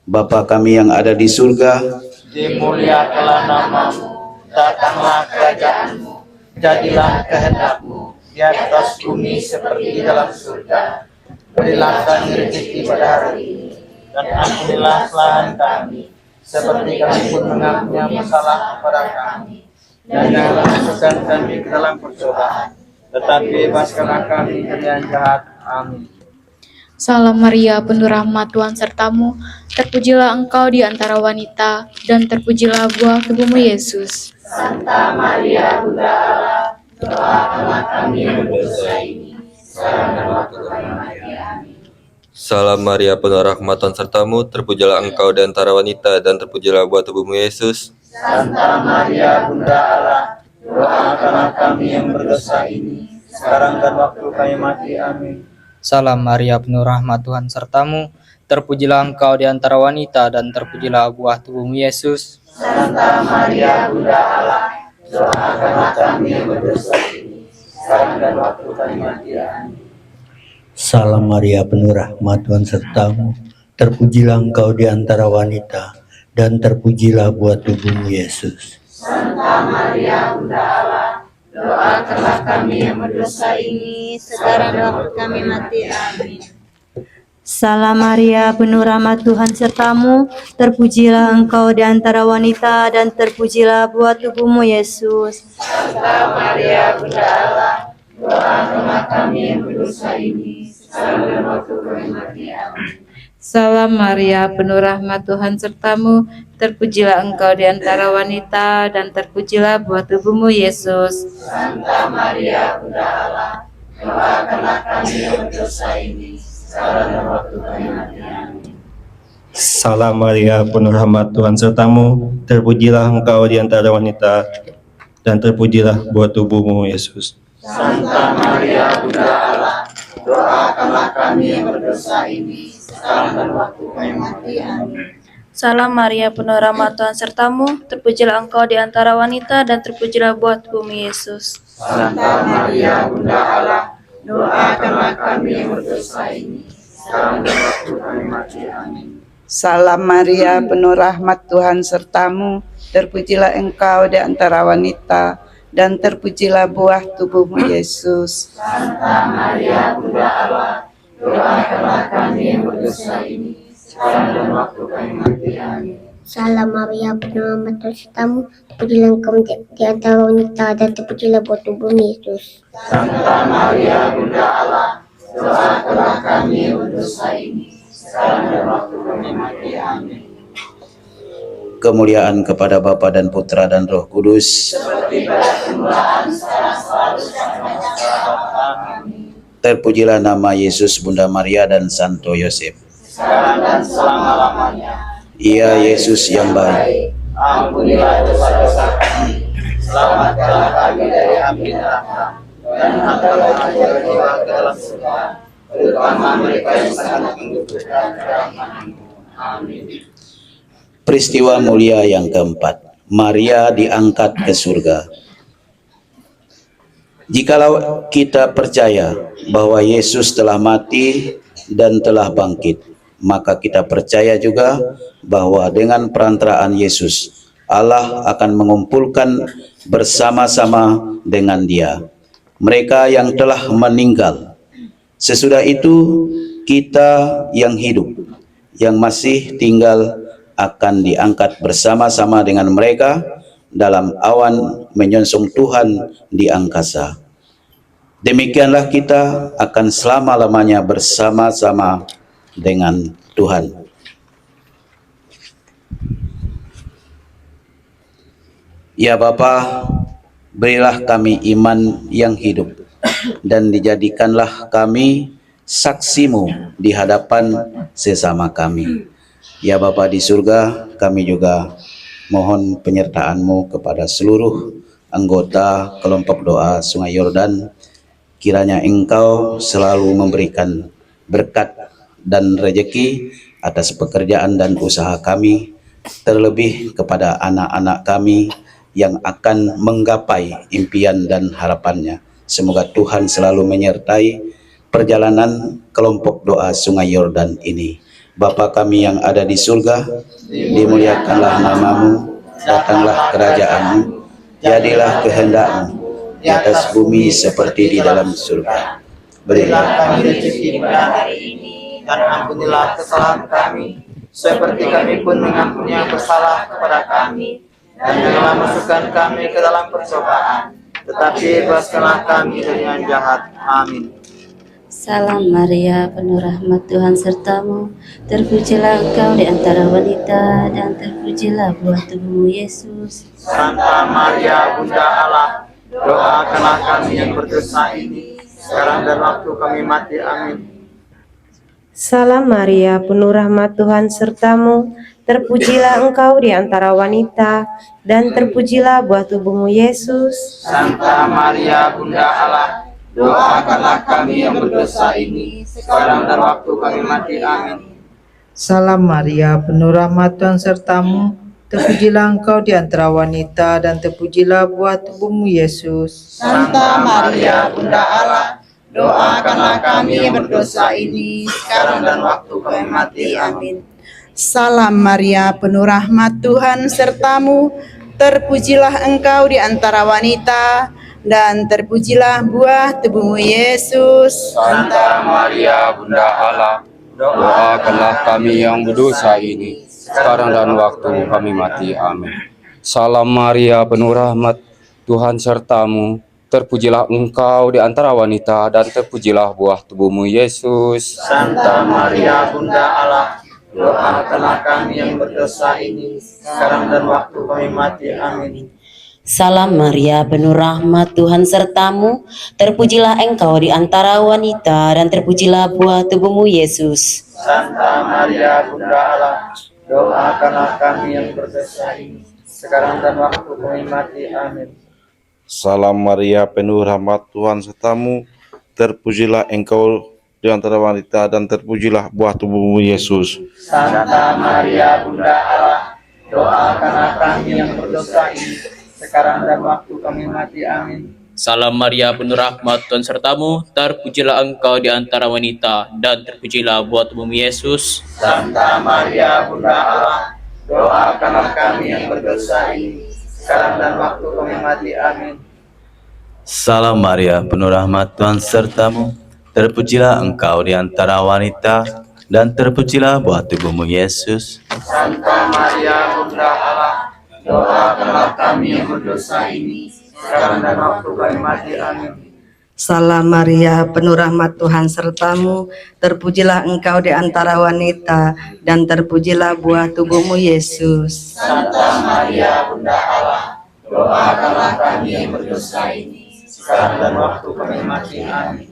Bapa kami yang ada di surga,
Dimuliakanlah namamu, datanglah kerajaanmu, jadilah kehendak-Mu di atas bumi seperti di dalam surga. Berilah kami rezeki pada hari ini, dan ampunilah kesalahan kami, seperti kami pun mengampuni yang bersalah kepada kami. Dan janganlah masukkan kami ke dalam percobaan, tetapi bebaskanlah kami dari yang jahat. Amin.
Salam Maria, penuh rahmat, Tuhan sertamu. Terpujilah engkau di antara wanita, dan terpujilah buah tubuhmu Yesus.
Santa Maria, Bunda Allah, doakanlah kami yang berdosa ini, sekarang dan waktu kami mati. Amin.
Salam Maria, penuh rahmat, Tuhan sertamu. Terpujilah engkau di antara wanita, dan terpujilah buah tubuhmu Yesus.
Santa Maria, Bunda Allah, doakanlah kami yang berdosa ini, sekarang dan waktu kami mati. Amin.
Salam Maria, penuh rahmat, Tuhan sertamu. Terpujilah engkau di antara wanita, dan terpujilah buah tubuhmu Yesus.
Santa Maria, Bunda Allah, doakanlah kami yang berdosa ini, sekarang dan waktu kami mati. Amin.
Salam Maria, penuh rahmat, Tuhan sertamu. Terpujilah engkau di antara wanita, dan terpujilah buah tubuhmu Yesus.
Santa Maria, Bunda Allah, doakanlah kami yang berdosa ini, sekarang dan waktu kami mati. Amin.
Salam Maria, penuh rahmat, Tuhan sertamu. Terpujilah engkau di antara wanita, dan terpujilah buah tubuhmu Yesus.
Santa Maria, Bunda Allah, doakanlah kami yang berdosa ini, sekarang dan waktu kami mati. Amin.
Salam Maria, penuh rahmat, Tuhan sertamu. Terpujilah engkau di antara wanita, dan terpujilah buah tubuhmu Yesus.
Santa Maria, Bunda Allah, doakanlah kami yang berdosa ini, sekarang dan waktu kami mati. Amin.
Salam Maria, penuh rahmat, Tuhan sertamu. Terpujilah engkau di antara wanita, dan terpujilah buah tubuhmu Yesus.
Santa Maria, Bunda Allah, doakanlah kami yang berdosa ini, sekarang dan waktu kami mati. Amin.
Salam Maria, penuh rahmat, Tuhan sertamu. Terpujilah engkau di antara wanita, dan terpujilah buah tubuhmu Yesus.
Santa Maria, Bunda Allah, doakanlah kami yang berdosa ini, sekarang dan waktu kami mati. Amin.
Salam Maria, penuh rahmat, Tuhan sertamu. Terpujilah engkau di antara wanita, dan terpujilah buah tubuhmu Yesus.
Santa Maria, Bunda Allah, doakanlah kami yang berdosa ini, sekarang dan waktu kami mati. Amin.
Salam Maria, penuh rahmat, Tuhan sertamu. Terpujilah engkau di antara wanita, dan terpujilah buah tubuhmu Yesus.
Santa Maria, Bunda Allah, doakanlah kami yang berdosa ini, sekarang dan waktu kami mati. Amin.
kemuliaan kepada Bapa dan Putra dan Roh Kudus.
Seperti pada permulaan, sekarang, selalu, sampai sekarang. Amin.
Terpujilah nama Yesus, Bunda Maria dan Santo Yosef.
Sekarang dan selama-lamanya.
Ia Yesus yang baik.
Ampunilah dosa-dosa kami, selamatkanlah kami dari api neraka, dan hantarlah jiwa-jiwa ke dalam surga, terutama mereka yang sangat membutuhkan kerahmat-Mu. Amin.
Peristiwa mulia yang keempat, Maria diangkat ke surga. Jikalau kita percaya bahwa Yesus telah mati dan telah bangkit, maka kita percaya juga bahwa dengan perantaraan Yesus, Allah akan mengumpulkan bersama-sama dengan Dia mereka yang telah meninggal. Sesudah itu, kita yang hidup, yang masih tinggal, akan diangkat bersama-sama dengan mereka dalam awan menyongsong Tuhan di angkasa. Demikianlah kita akan selama-lamanya bersama-sama dengan Tuhan. Ya Bapa, berilah kami iman yang hidup, dan dijadikanlah kami saksimu di hadapan sesama kami. Ya Bapa di surga, kami juga mohon penyertaan-Mu kepada seluruh anggota kelompok doa Sungai Yordan. Kiranya Engkau selalu memberikan berkat dan rejeki atas pekerjaan dan usaha kami, terlebih kepada anak-anak kami yang akan menggapai impian dan harapannya. Semoga Tuhan selalu menyertai perjalanan kelompok doa Sungai Yordan ini. Bapa kami yang ada di surga, dimuliakanlah namamu, datanglah kerajaan-Mu, jadilah kehendak-Mu di atas bumi seperti di dalam surga. Berilah kami rezeki pada hari ini, dan ampunilah kesalahan kami, seperti kami pun mengampuni yang bersalah kepada kami. Dan janganlah masukkan kami ke dalam percobaan, tetapi bebaskanlah kami dari yang jahat. Amin.
Salam Maria, penuh rahmat Tuhan sertamu, terpujilah engkau di antara wanita, dan terpujilah buah tubuhmu Yesus.
Santa Maria, Bunda Allah, doakanlah kami yang berdosa ini, sekarang dan waktu kami mati. Amin.
Salam Maria, penuh rahmat Tuhan sertamu, terpujilah engkau di antara wanita, dan terpujilah buah tubuhmu Yesus.
Santa Maria, Bunda Allah, doakanlah kami yang berdosa ini, sekarang dan waktu kami mati. Amin.
Salam Maria, penuh rahmat Tuhan sertamu, terpujilah engkau di antara wanita, dan terpujilah buah tubuhmu Yesus.
Santa Maria, Bunda Allah, doakanlah kami yang berdosa ini, sekarang dan waktu kami mati. Amin.
Salam Maria, penuh rahmat Tuhan sertamu, terpujilah engkau di antara wanita, dan terpujilah buah tubuhmu Yesus.
Santa Maria, Bunda Allah, doakanlah kami yang berdosa ini, sekarang dan waktu kami mati. Amin. Salam Maria, penuh rahmat Tuhan sertamu, terpujilah engkau di antara wanita, dan terpujilah buah tubuhmu Yesus.
Santa Maria, Bunda Allah, doakanlah kami yang berdosa ini, sekarang dan waktu kami mati. Amin.
Salam Maria, penuh rahmat Tuhan sertamu, terpujilah engkau di antara wanita, dan terpujilah buah tubuhmu Yesus.
Santa Maria, Bunda Allah, doakanlah kami yang berdosa ini, sekarang dan waktu kami mati. Amin.
Salam Maria, penuh rahmat Tuhan sertamu, terpujilah engkau di antara wanita, dan terpujilah buah tubuhmu Yesus.
Santa Maria, Bunda Allah, doakanlah kami yang berdosa ini, sekarang dan waktu kami mati. Amin.
Salam Maria, penuh rahmat Tuhan sertamu, terpujilah engkau di antara wanita, dan terpujilah buah tubuhmu Yesus.
Santa Maria, Bunda Allah, doakanlah kami yang berdosa ini, sekarang dan waktu kami mati. Amin.
Salam Maria, penuh rahmat Tuhan sertamu, terpujilah engkau di antara wanita, dan terpujilah buah tubuhmu Yesus.
Santa Maria, Bunda Allah, doakanlah kami yang berdosa ini, sekarang dan waktu kami mati. Amin.
Salam Maria, penuh rahmat Tuhan sertamu, terpujilah engkau di antara wanita, dan terpujilah buah tubuhmu Yesus.
Santa Maria, Bunda Allah, doakanlah kami yang berdosa ini, sekarang dan waktu kami mati. Amin.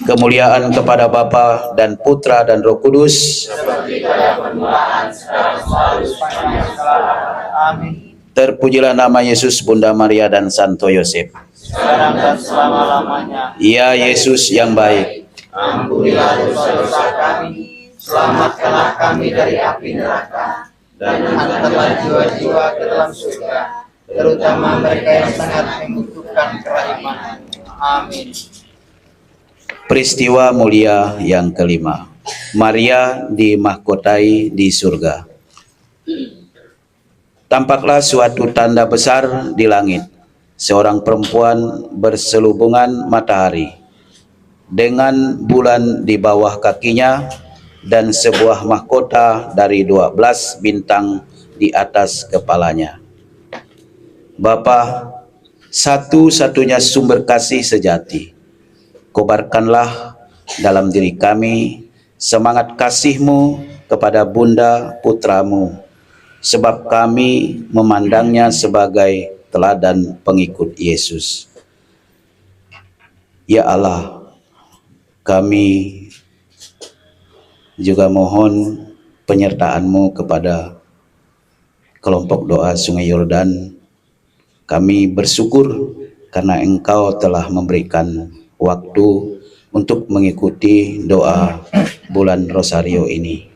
Kemuliaan kepada Bapa dan Putra dan Roh Kudus,
seperti pada permulaan, sekarang selalu sepanjang segala. Amin.
Terpujilah nama Yesus, Bunda Maria dan Santo Yosef.
Sekarang dan selama-lamanya.
Ya Yesus yang baik,
ampunilah dosa-dosa kami, selamatkanlah kami dari api neraka, dan hantarlah jiwa-jiwa ke dalam surga, terutama mereka yang sangat membutuhkan kerahiman. Amin.
Peristiwa mulia yang kelima, Maria dimahkotai di surga. Tampaklah suatu tanda besar di langit, seorang perempuan berselubungan matahari, dengan bulan di bawah kakinya, dan sebuah mahkota dari 12 bintang di atas kepalanya. Bapa, satu-satunya sumber kasih sejati, kobarkanlah dalam diri kami semangat kasih-Mu kepada Bunda Putramu, sebab kami memandangnya sebagai teladan pengikut Yesus. Ya Allah, kami juga mohon penyertaan-Mu kepada kelompok doa Sungai Yordan. Kami bersyukur karena Engkau telah memberikan waktu untuk mengikuti doa bulan Rosario ini.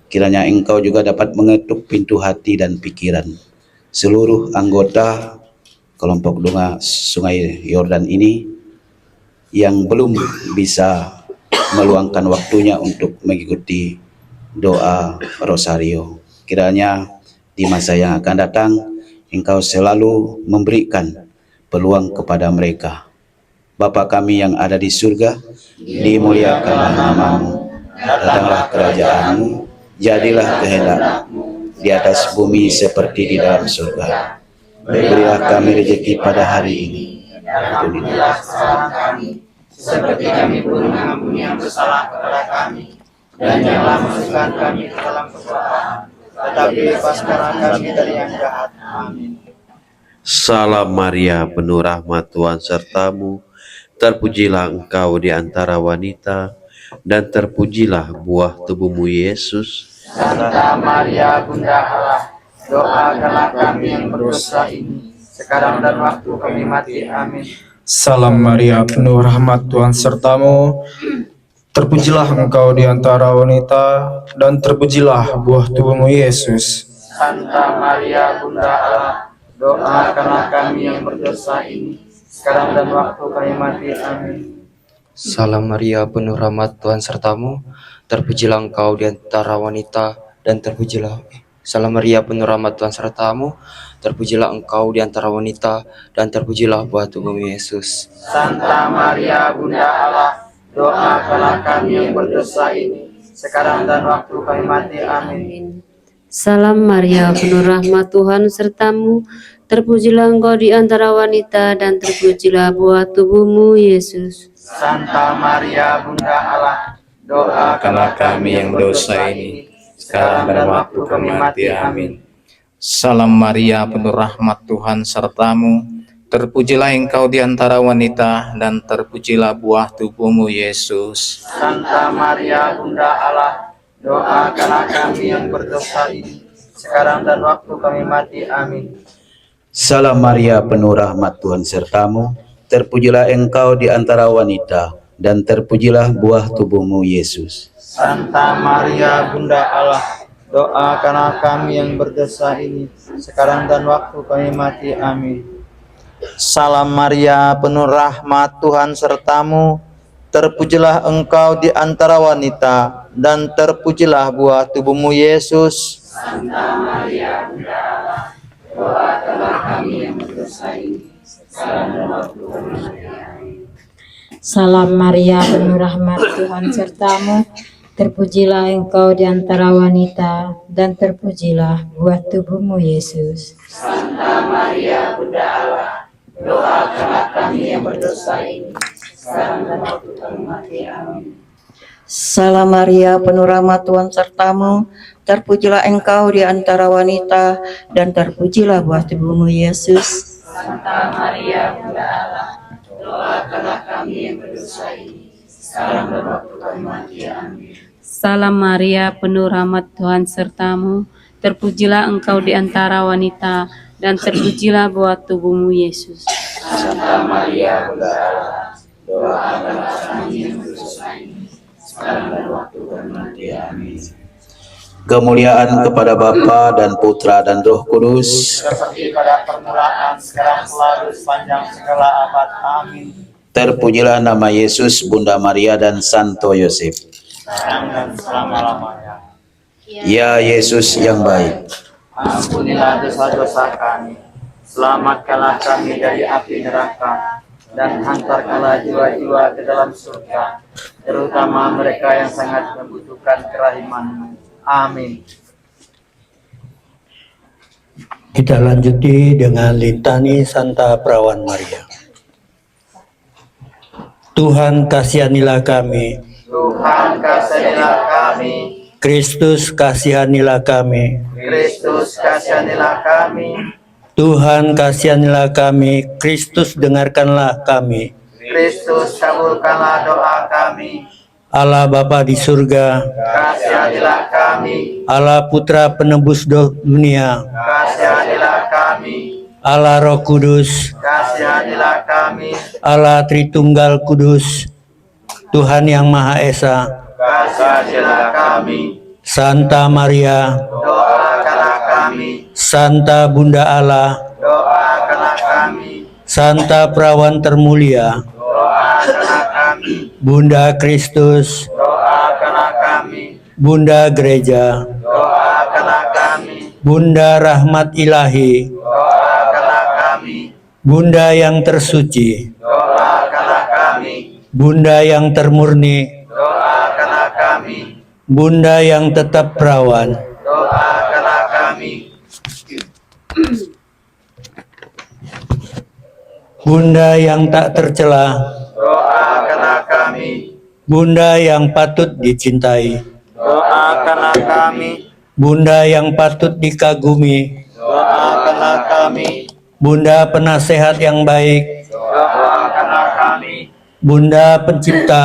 Kiranya Engkau juga dapat mengetuk pintu hati dan pikiran seluruh anggota kelompok doa Sungai Yordan ini yang belum bisa meluangkan waktunya untuk mengikuti doa Rosario. Kiranya di masa yang akan datang Engkau selalu memberikan peluang kepada mereka. Bapa kami yang ada di surga, dimuliakanlah nama-Mu, datanglah kerajaan-Mu, jadilah kehendak-Mu di atas bumi seperti di dalam surga. Berilah kami rezeki pada hari ini, ampunilah kesalahan kami, seperti kami pun mengampuni yang bersalah kepada kami, dan janganlah masukkan kami ke dalam pencobaan, tetapi lepaskanlah kami dari yang jahat. Amin.
Salam Maria, penuh rahmat, Tuhan sertamu. Terpujilah engkau di antara wanita, dan terpujilah buah tubuhmu Yesus.
Santa Maria, Bunda Allah, doakanlah kami yang berdosa ini, sekarang dan waktu kami mati. Amin.
Salam Maria, penuh rahmat, Tuhan sertamu. Terpujilah engkau di antara wanita, dan terpujilah buah tubuhmu Yesus.
Santa Maria, Bunda Allah, doakanlah kami yang berdosa ini, sekarang dan waktu kami mati. Amin.
Salam Maria, penuh rahmat, Tuhan sertamu. Terpujilah engkau di antara wanita, dan terpujilah. Salam Maria, penuh rahmat, Tuhan sertamu. Terpujilah engkau di antara wanita, dan terpujilah buah tubuhmu Yesus.
Santa Maria, Bunda Allah, doakanlah kami yang berdosa ini, sekarang dan waktu kami mati. Amin.
Salam Maria, penuh rahmat, Tuhan sertamu. Terpujilah engkau di antara wanita, dan terpujilah buah tubuhmu Yesus.
Santa Maria, Bunda Allah, doakanlah kami yang berdosa ini, sekarang dan waktu kami mati. Amin.
Salam Maria, penuh rahmat, Tuhan sertamu. Terpujilah engkau di antara wanita, dan terpujilah buah tubuhmu Yesus.
Santa Maria, Bunda Allah, doakanlah kami yang berdosa ini, sekarang dan waktu kami mati. Amin.
Salam Maria, penuh rahmat, Tuhan sertamu. Terpujilah engkau di antara wanita, dan terpujilah buah tubuhmu Yesus.
Santa Maria, Bunda Allah, doakanlah kami yang berdosa ini, sekarang dan waktu kami mati. Amin. Salam Maria, penuh rahmat, Tuhan sertamu. Terpujilah engkau di antara wanita, dan terpujilah buah tubuhmu Yesus.
Santa Maria, Bunda Allah, doakanlah kami yang berdosa ini, sekarang dan waktu kami mati. Amin.
Salam Maria, penuh rahmat, Tuhan sertamu. Terpujilah engkau di antara wanita, dan terpujilah buah tubuhmu Yesus.
Santa Maria, Bunda Allah, doakanlah kami yang berdosa ini, sekarang dan waktu kami mati. Amin.
Salam Maria, penuh rahmat, Tuhan sertamu. Terpujilah engkau di antara wanita, dan terpujilah buah tubuhmu Yesus.
Santa Maria, Bunda Allah, doakanlah kami yang berdosa ini, sekarang dan waktu kami mati. Amin.
Salam Maria, penuh rahmat, Tuhan sertamu. Terpujilah engkau di antara wanita, dan terpujilah buah tubuhmu Yesus.
Santa Maria, Bunda Allah, doakanlah kami yang berdosa ini, sekarang dan waktu kami mati. Amin.
Kemuliaan kepada Bapa dan Putra dan Roh Kudus,
seperti pada permulaan, sekarang selalu sepanjang segala abad. Amin.
terpujilah nama Yesus, Bunda Maria dan Santo Yosef.
Sekarang dan selama-lamanya.
Ya Yesus yang baik,
Ampunilah dosa-dosa kami, selamatkanlah kami dari api neraka, dan hantarkanlah jiwa-jiwa ke dalam surga, terutama mereka yang sangat membutuhkan kerahiman-Mu. Amin.
Kita lanjuti dengan litani Santa Perawan Maria. Tuhan kasihanilah kami.
Tuhan kasihanilah kami.
Kristus kasihanilah kami.
Kristus kasihanilah kami.
Tuhan kasihanilah kami. Kristus dengarkanlah kami.
Kristus kabulkanlah doa kami. kami.
Allah Bapa di surga,
Kasihanilah kami.
Allah Putra penebus dunia,
Kasihanilah kami.
Allah Roh Kudus,
Kasihanilah kami.
Allah Tritunggal Kudus, Tuhan yang Maha Esa,
Kasihanilah kami.
Santa Maria,
Doakanlah kami.
Santa Bunda Allah,
Doakanlah kami.
Santa Perawan Termulia,
Doakanlah kami.
Bunda Kristus,
Doakanlah kami.
Bunda Gereja,
Doakanlah kami.
Bunda Rahmat Ilahi,
Doakanlah kami.
Bunda yang tersuci,
Doakanlah kami.
Bunda yang termurni,
Doakanlah kami.
Bunda yang tetap perawan,
Doakanlah kami.
Bunda yang tak tercela,
Doakanlah kami.
Bunda yang patut dicintai,
Doakanlah kami.
Bunda yang patut dikagumi,
Doakanlah kami.
Bunda penasehat yang baik,
Doakanlah kami.
Bunda pencipta,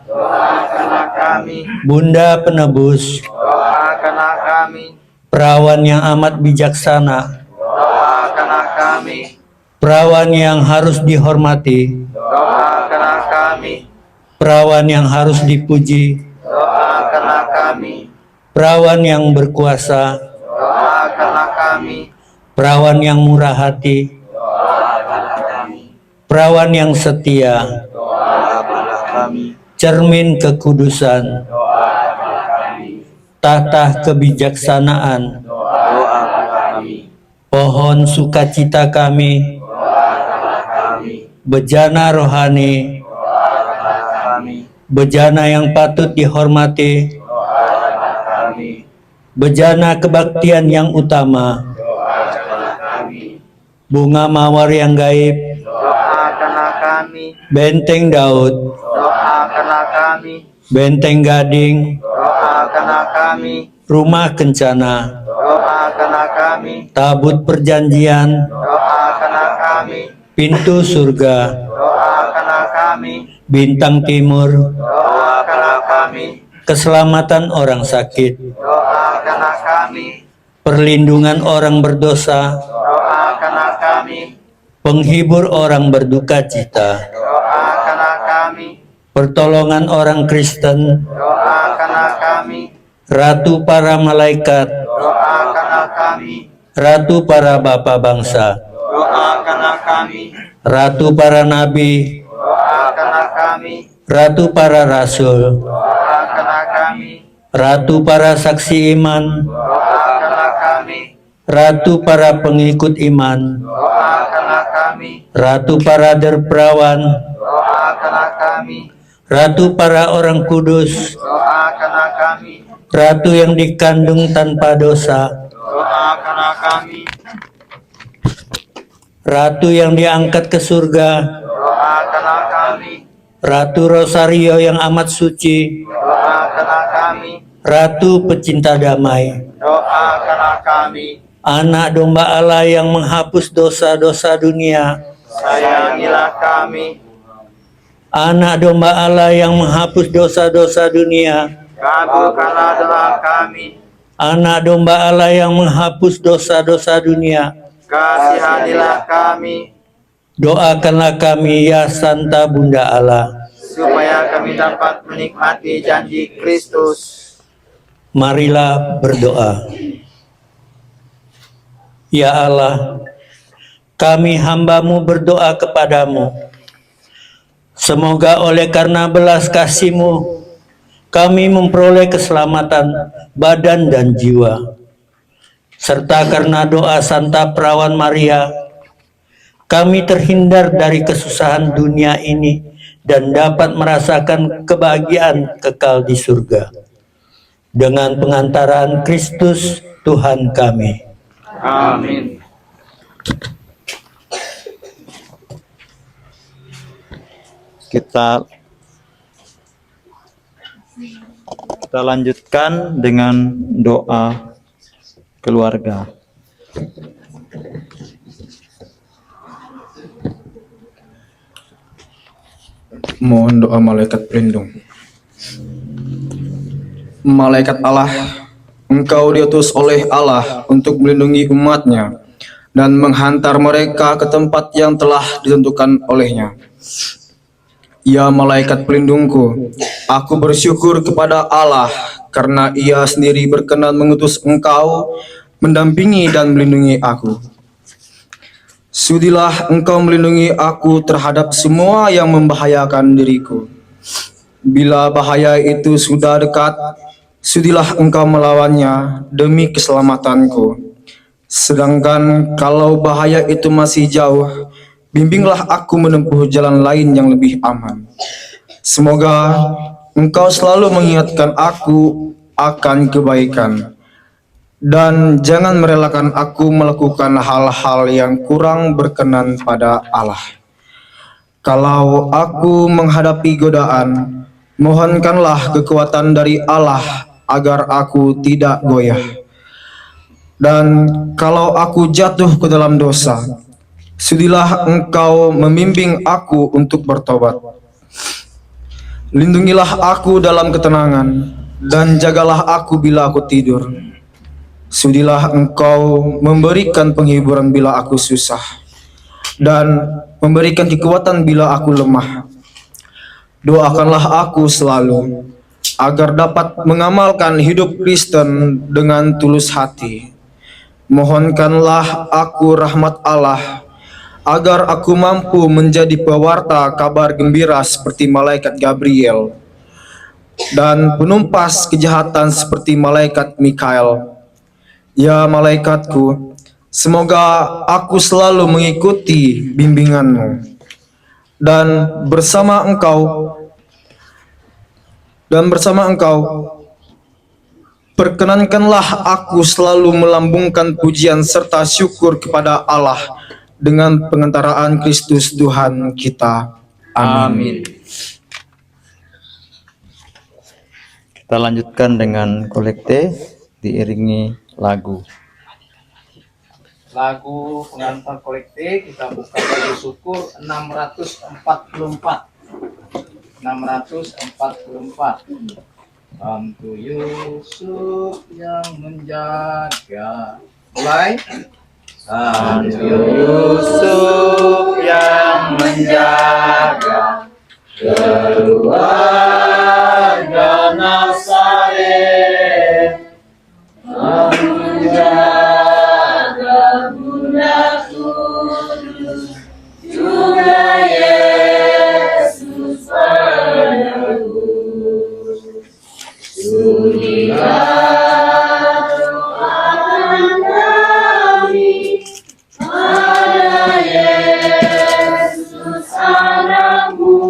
Doakanlah kami.
Bunda penebus,
Doakanlah kami.
perawan yang amat bijaksana,
Doakanlah kami.
perawan yang harus dihormati,
Doakanlah kami.
perawan yang harus dipuji,
Doakanlah kami.
perawan yang berkuasa,
Doakanlah kami.
perawan yang murah hati,
Doakanlah kami.
perawan yang setia,
Doakanlah kami.
cermin kekudusan,
Doakanlah kami.
tahta kebijaksanaan,
Doakanlah kami.
pohon sukacita kami,
Doakanlah kami.
bejana rohani,
Doakanlah kami.
bejana yang patut dihormati,
Doakanlah kami.
bejana kebaktian yang utama,
Doakanlah kami.
bunga mawar yang gaib,
Doakanlah kami.
benteng Daud,
Doakanlah kami.
benteng Gading,
Doakanlah kami.
rumah kencana,
Doakanlah kami.
tabut perjanjian,
Doakanlah kami.
pintu surga,
Doakanlah kami.
bintang timur,
Doakanlah kami.
keselamatan orang sakit,
Doakanlah kami.
perlindungan orang berdosa,
Doakanlah kami.
penghibur orang berduka cita,
Doakanlah kami.
pertolongan orang Kristen,
Doakanlah kami.
ratu para malaikat,
Doakanlah kami.
ratu para bapa bangsa,
Doakanlah kami.
ratu para nabi,
Doakanlah kami.
ratu para rasul,
Doakanlah kami.
ratu para saksi iman,
Doakanlah kami.
ratu para pengikut iman,
Doakanlah kami.
ratu para derperawan,
Doakanlah kami.
ratu para orang kudus,
Doakanlah kami.
ratu yang dikandung tanpa dosa,
Doakanlah kami.
ratu yang diangkat ke surga,
Doakanlah kami.
ratu Rosario yang amat suci,
Doakanlah kami.
ratu pecinta damai,
Doakanlah kami.
anak domba Allah yang menghapus dosa-dosa dunia,
Sayangilah kami.
anak domba Allah yang menghapus dosa-dosa dunia,
Kabulkanlah doa kami.
anak domba Allah yang menghapus dosa-dosa dunia,
Kasihanilah kami.
doakanlah kami ya Santa Bunda Allah.
Supaya kami dapat menikmati janji Kristus.
Marilah berdoa. Ya Allah, kami hamba-Mu berdoa kepadamu. Semoga oleh karena belas kasih-Mu, kami memperoleh keselamatan badan dan jiwa. Serta karena doa Santa Perawan Maria, kami terhindar dari kesusahan dunia ini dan dapat merasakan kebahagiaan kekal di surga. Dengan pengantaran Kristus Tuhan kami.
Amin.
Kita lanjutkan dengan doa keluarga.
Mohon doa malaikat pelindung. malaikat Allah, engkau diutus oleh Allah untuk melindungi umatnya dan menghantar mereka ke tempat yang telah ditentukan olehnya. Ya malaikat pelindungku, aku bersyukur kepada Allah karena Ia sendiri berkenan mengutus engkau mendampingi dan melindungi aku. Sudilah engkau melindungi aku terhadap semua yang membahayakan diriku. Bila bahaya itu sudah dekat, sudilah engkau melawannya demi keselamatanku. Sedangkan kalau bahaya itu masih jauh, bimbinglah aku menempuh jalan lain yang lebih aman. Semoga engkau selalu mengingatkan aku akan kebaikan, dan jangan merelakan aku melakukan hal-hal yang kurang berkenan pada Allah. Kalau aku menghadapi godaan, mohonkanlah kekuatan dari Allah agar aku tidak goyah. Dan kalau aku jatuh ke dalam dosa, sudilah engkau membimbing aku untuk bertobat. Lindungilah aku dalam ketenangan, dan jagalah aku bila aku tidur. Sudilah engkau memberikan penghiburan bila aku susah, dan memberikan kekuatan bila aku lemah. Doakanlah aku selalu, agar dapat mengamalkan hidup Kristen dengan tulus hati. Mohonkanlah aku rahmat Allah, agar aku mampu menjadi pewarta kabar gembira seperti malaikat Gabriel, dan penumpas kejahatan seperti malaikat Mikael. Ya malaikatku, semoga aku selalu mengikuti bimbinganmu, dan bersama engkau perkenankanlah aku selalu melambungkan pujian serta syukur kepada Allah dengan pengantaraan Kristus Tuhan kita. Amin.
Kita lanjutkan dengan kolekte diiringi lagu.
Lagu pengantar kolekte kita buka bagi syukur 644. 644. Bantu Yusuf yang menjaga. Mulai. Bantu Yusuf yang menjaga keluarga Nazaret, menjaga Bunda Kudus juga Yesus penebus. Sudilah doakan kami pada Yesus anakmu,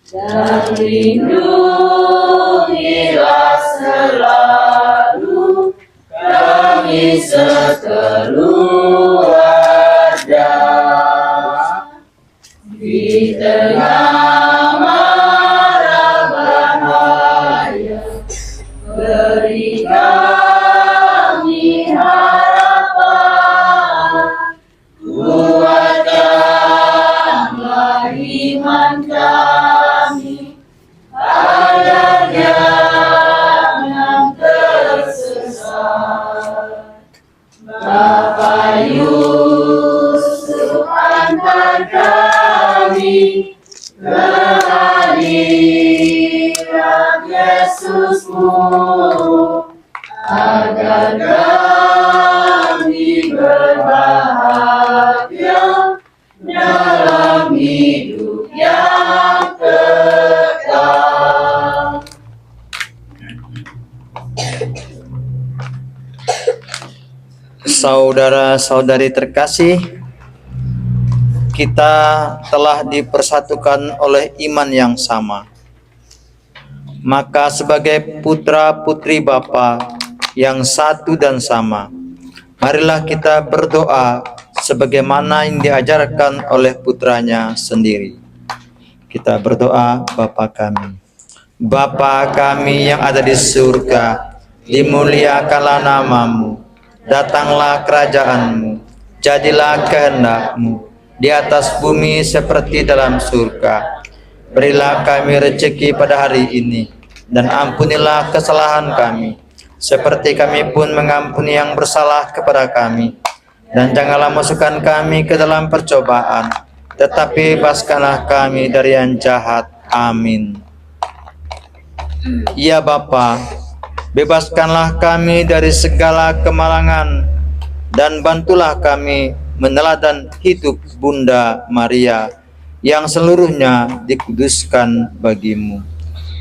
dan lindungilah selalu kami sekeluarga di tengah mara bahaya. Beri kami harapan, kuatkanlah iman kami agar jangan tersesat. Bapa Yusuf antar kami ke hadirat Yesusmu, agar kami berbahagia dalam hidup yang kekal.
Saudara-saudari terkasih, kita telah dipersatukan oleh iman yang sama. Maka sebagai putra-putri Bapa yang satu dan sama, marilah kita berdoa sebagaimana yang diajarkan oleh putranya sendiri. Kita berdoa, Bapa kami. Bapa kami yang ada di surga, dimuliakanlah namamu, datanglah kerajaanmu, jadilah kehendakmu di atas bumi seperti dalam surga. Berilah kami rezeki pada hari ini, dan ampunilah kesalahan kami, seperti kami pun mengampuni yang bersalah kepada kami. Dan janganlah masukkan kami ke dalam percobaan, tetapi bebaskanlah kami dari yang jahat. Amin. Ya Bapa, bebaskanlah kami dari segala kemalangan, dan bantulah kami meneladan hidup Bunda Maria, yang seluruhnya dikuduskan bagimu,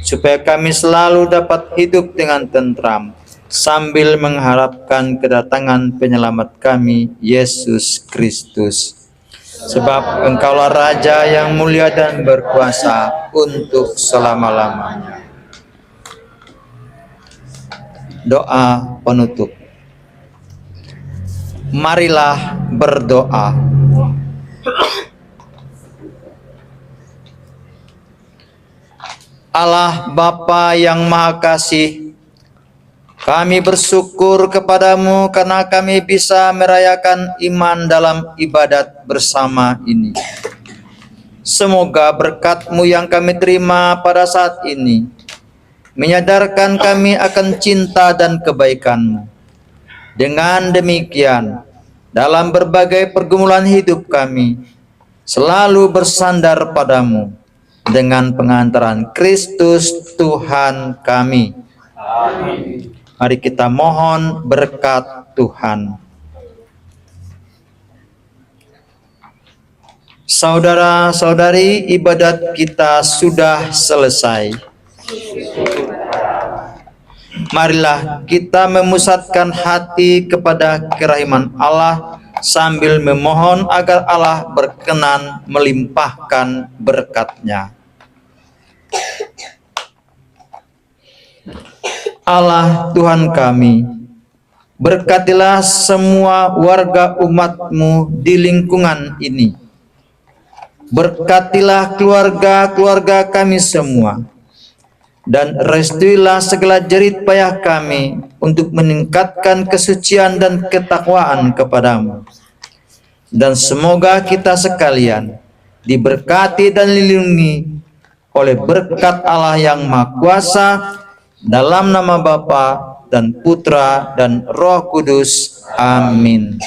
supaya kami selalu dapat hidup dengan tentram, sambil mengharapkan kedatangan penyelamat kami, Yesus Kristus. Sebab Engkaulah Raja yang mulia dan berkuasa untuk selama-lamanya. Doa penutup. Marilah berdoa. Allah Bapa yang Maha Kasih, kami bersyukur kepadamu karena kami bisa merayakan iman dalam ibadat bersama ini. Semoga berkat-Mu yang kami terima pada saat ini menyadarkan kami akan cinta dan kebaikan-Mu. Dengan demikian, dalam berbagai pergumulan hidup kami, selalu bersandar padamu dengan pengantaran Kristus Tuhan kami. Amin. Mari kita mohon berkat Tuhan. Saudara-saudari, ibadat kita sudah selesai. Marilah kita memusatkan hati kepada kerahiman Allah sambil memohon agar Allah berkenan melimpahkan berkat-Nya. Allah Tuhan kami, berkatilah semua warga umat-Mu di lingkungan ini. Berkatilah keluarga-keluarga kami semua, dan restuilah segala jerit payah kami untuk meningkatkan kesucian dan ketakwaan kepadamu. Dan semoga kita sekalian diberkati dan dilindungi oleh berkat Allah yang Maha Kuasa, dalam nama Bapa dan Putra dan Roh Kudus. Amin.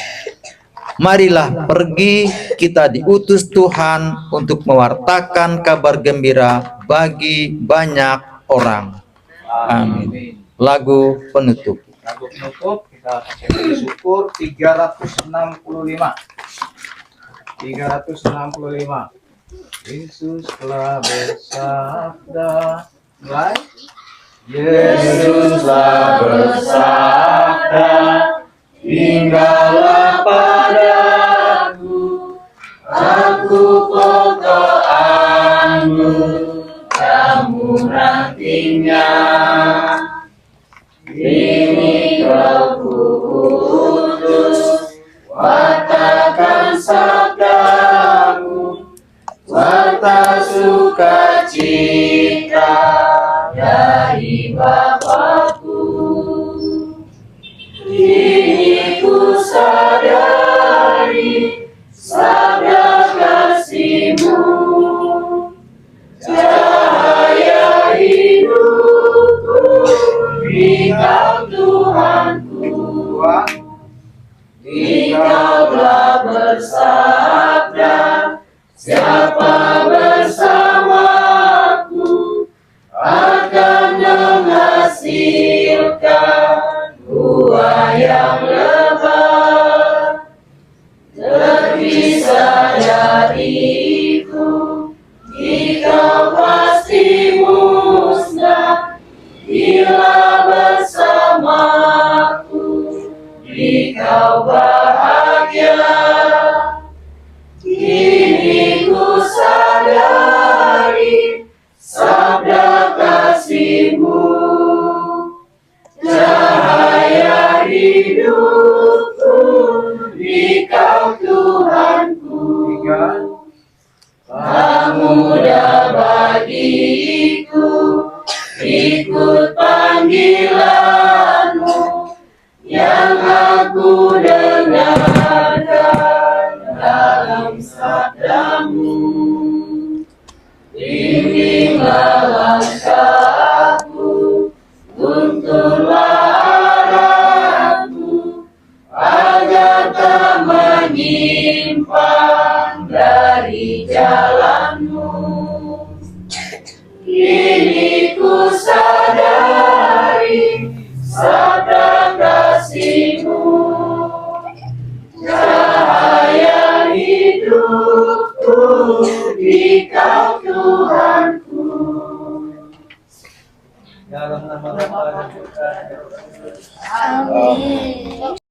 Marilah pergi, kita diutus Tuhan untuk mewartakan kabar gembira bagi banyak orang. Amin. Lagu penutup.
Lagu penutup kita kasih syukur 365. 365. Yesus telah bersabda. Mulai.
Yesuslah bersabda, tinggallah padaku, aku pokok anggur, kamu rantingnya. Ini Roh Kudus, wartakan sabdamu, warta sukacita dari Bapakku. Kini ku sadari sabda kasih-Mu, cahaya hidupku, Engkau Tuhanku. Engkaulah bersabda, siapa bersamaku akan menghasilkan buah yang lebat. Terpisah dariku, engkau pasti musnah. Bila bersamaku, engkau bahagia. Kini ku sadari sabda kasih-Mu, cahaya hidupku, Engkau Tuhanku. Tak mudah bagiku ikut panggilan-Mu yang aku dengarkan dalam sabda-Mu. Bimbinglah langkahku
Engkau Tuhanku.
Dalam nama Bapa dan Putra dan Roh Kudus.
Amin.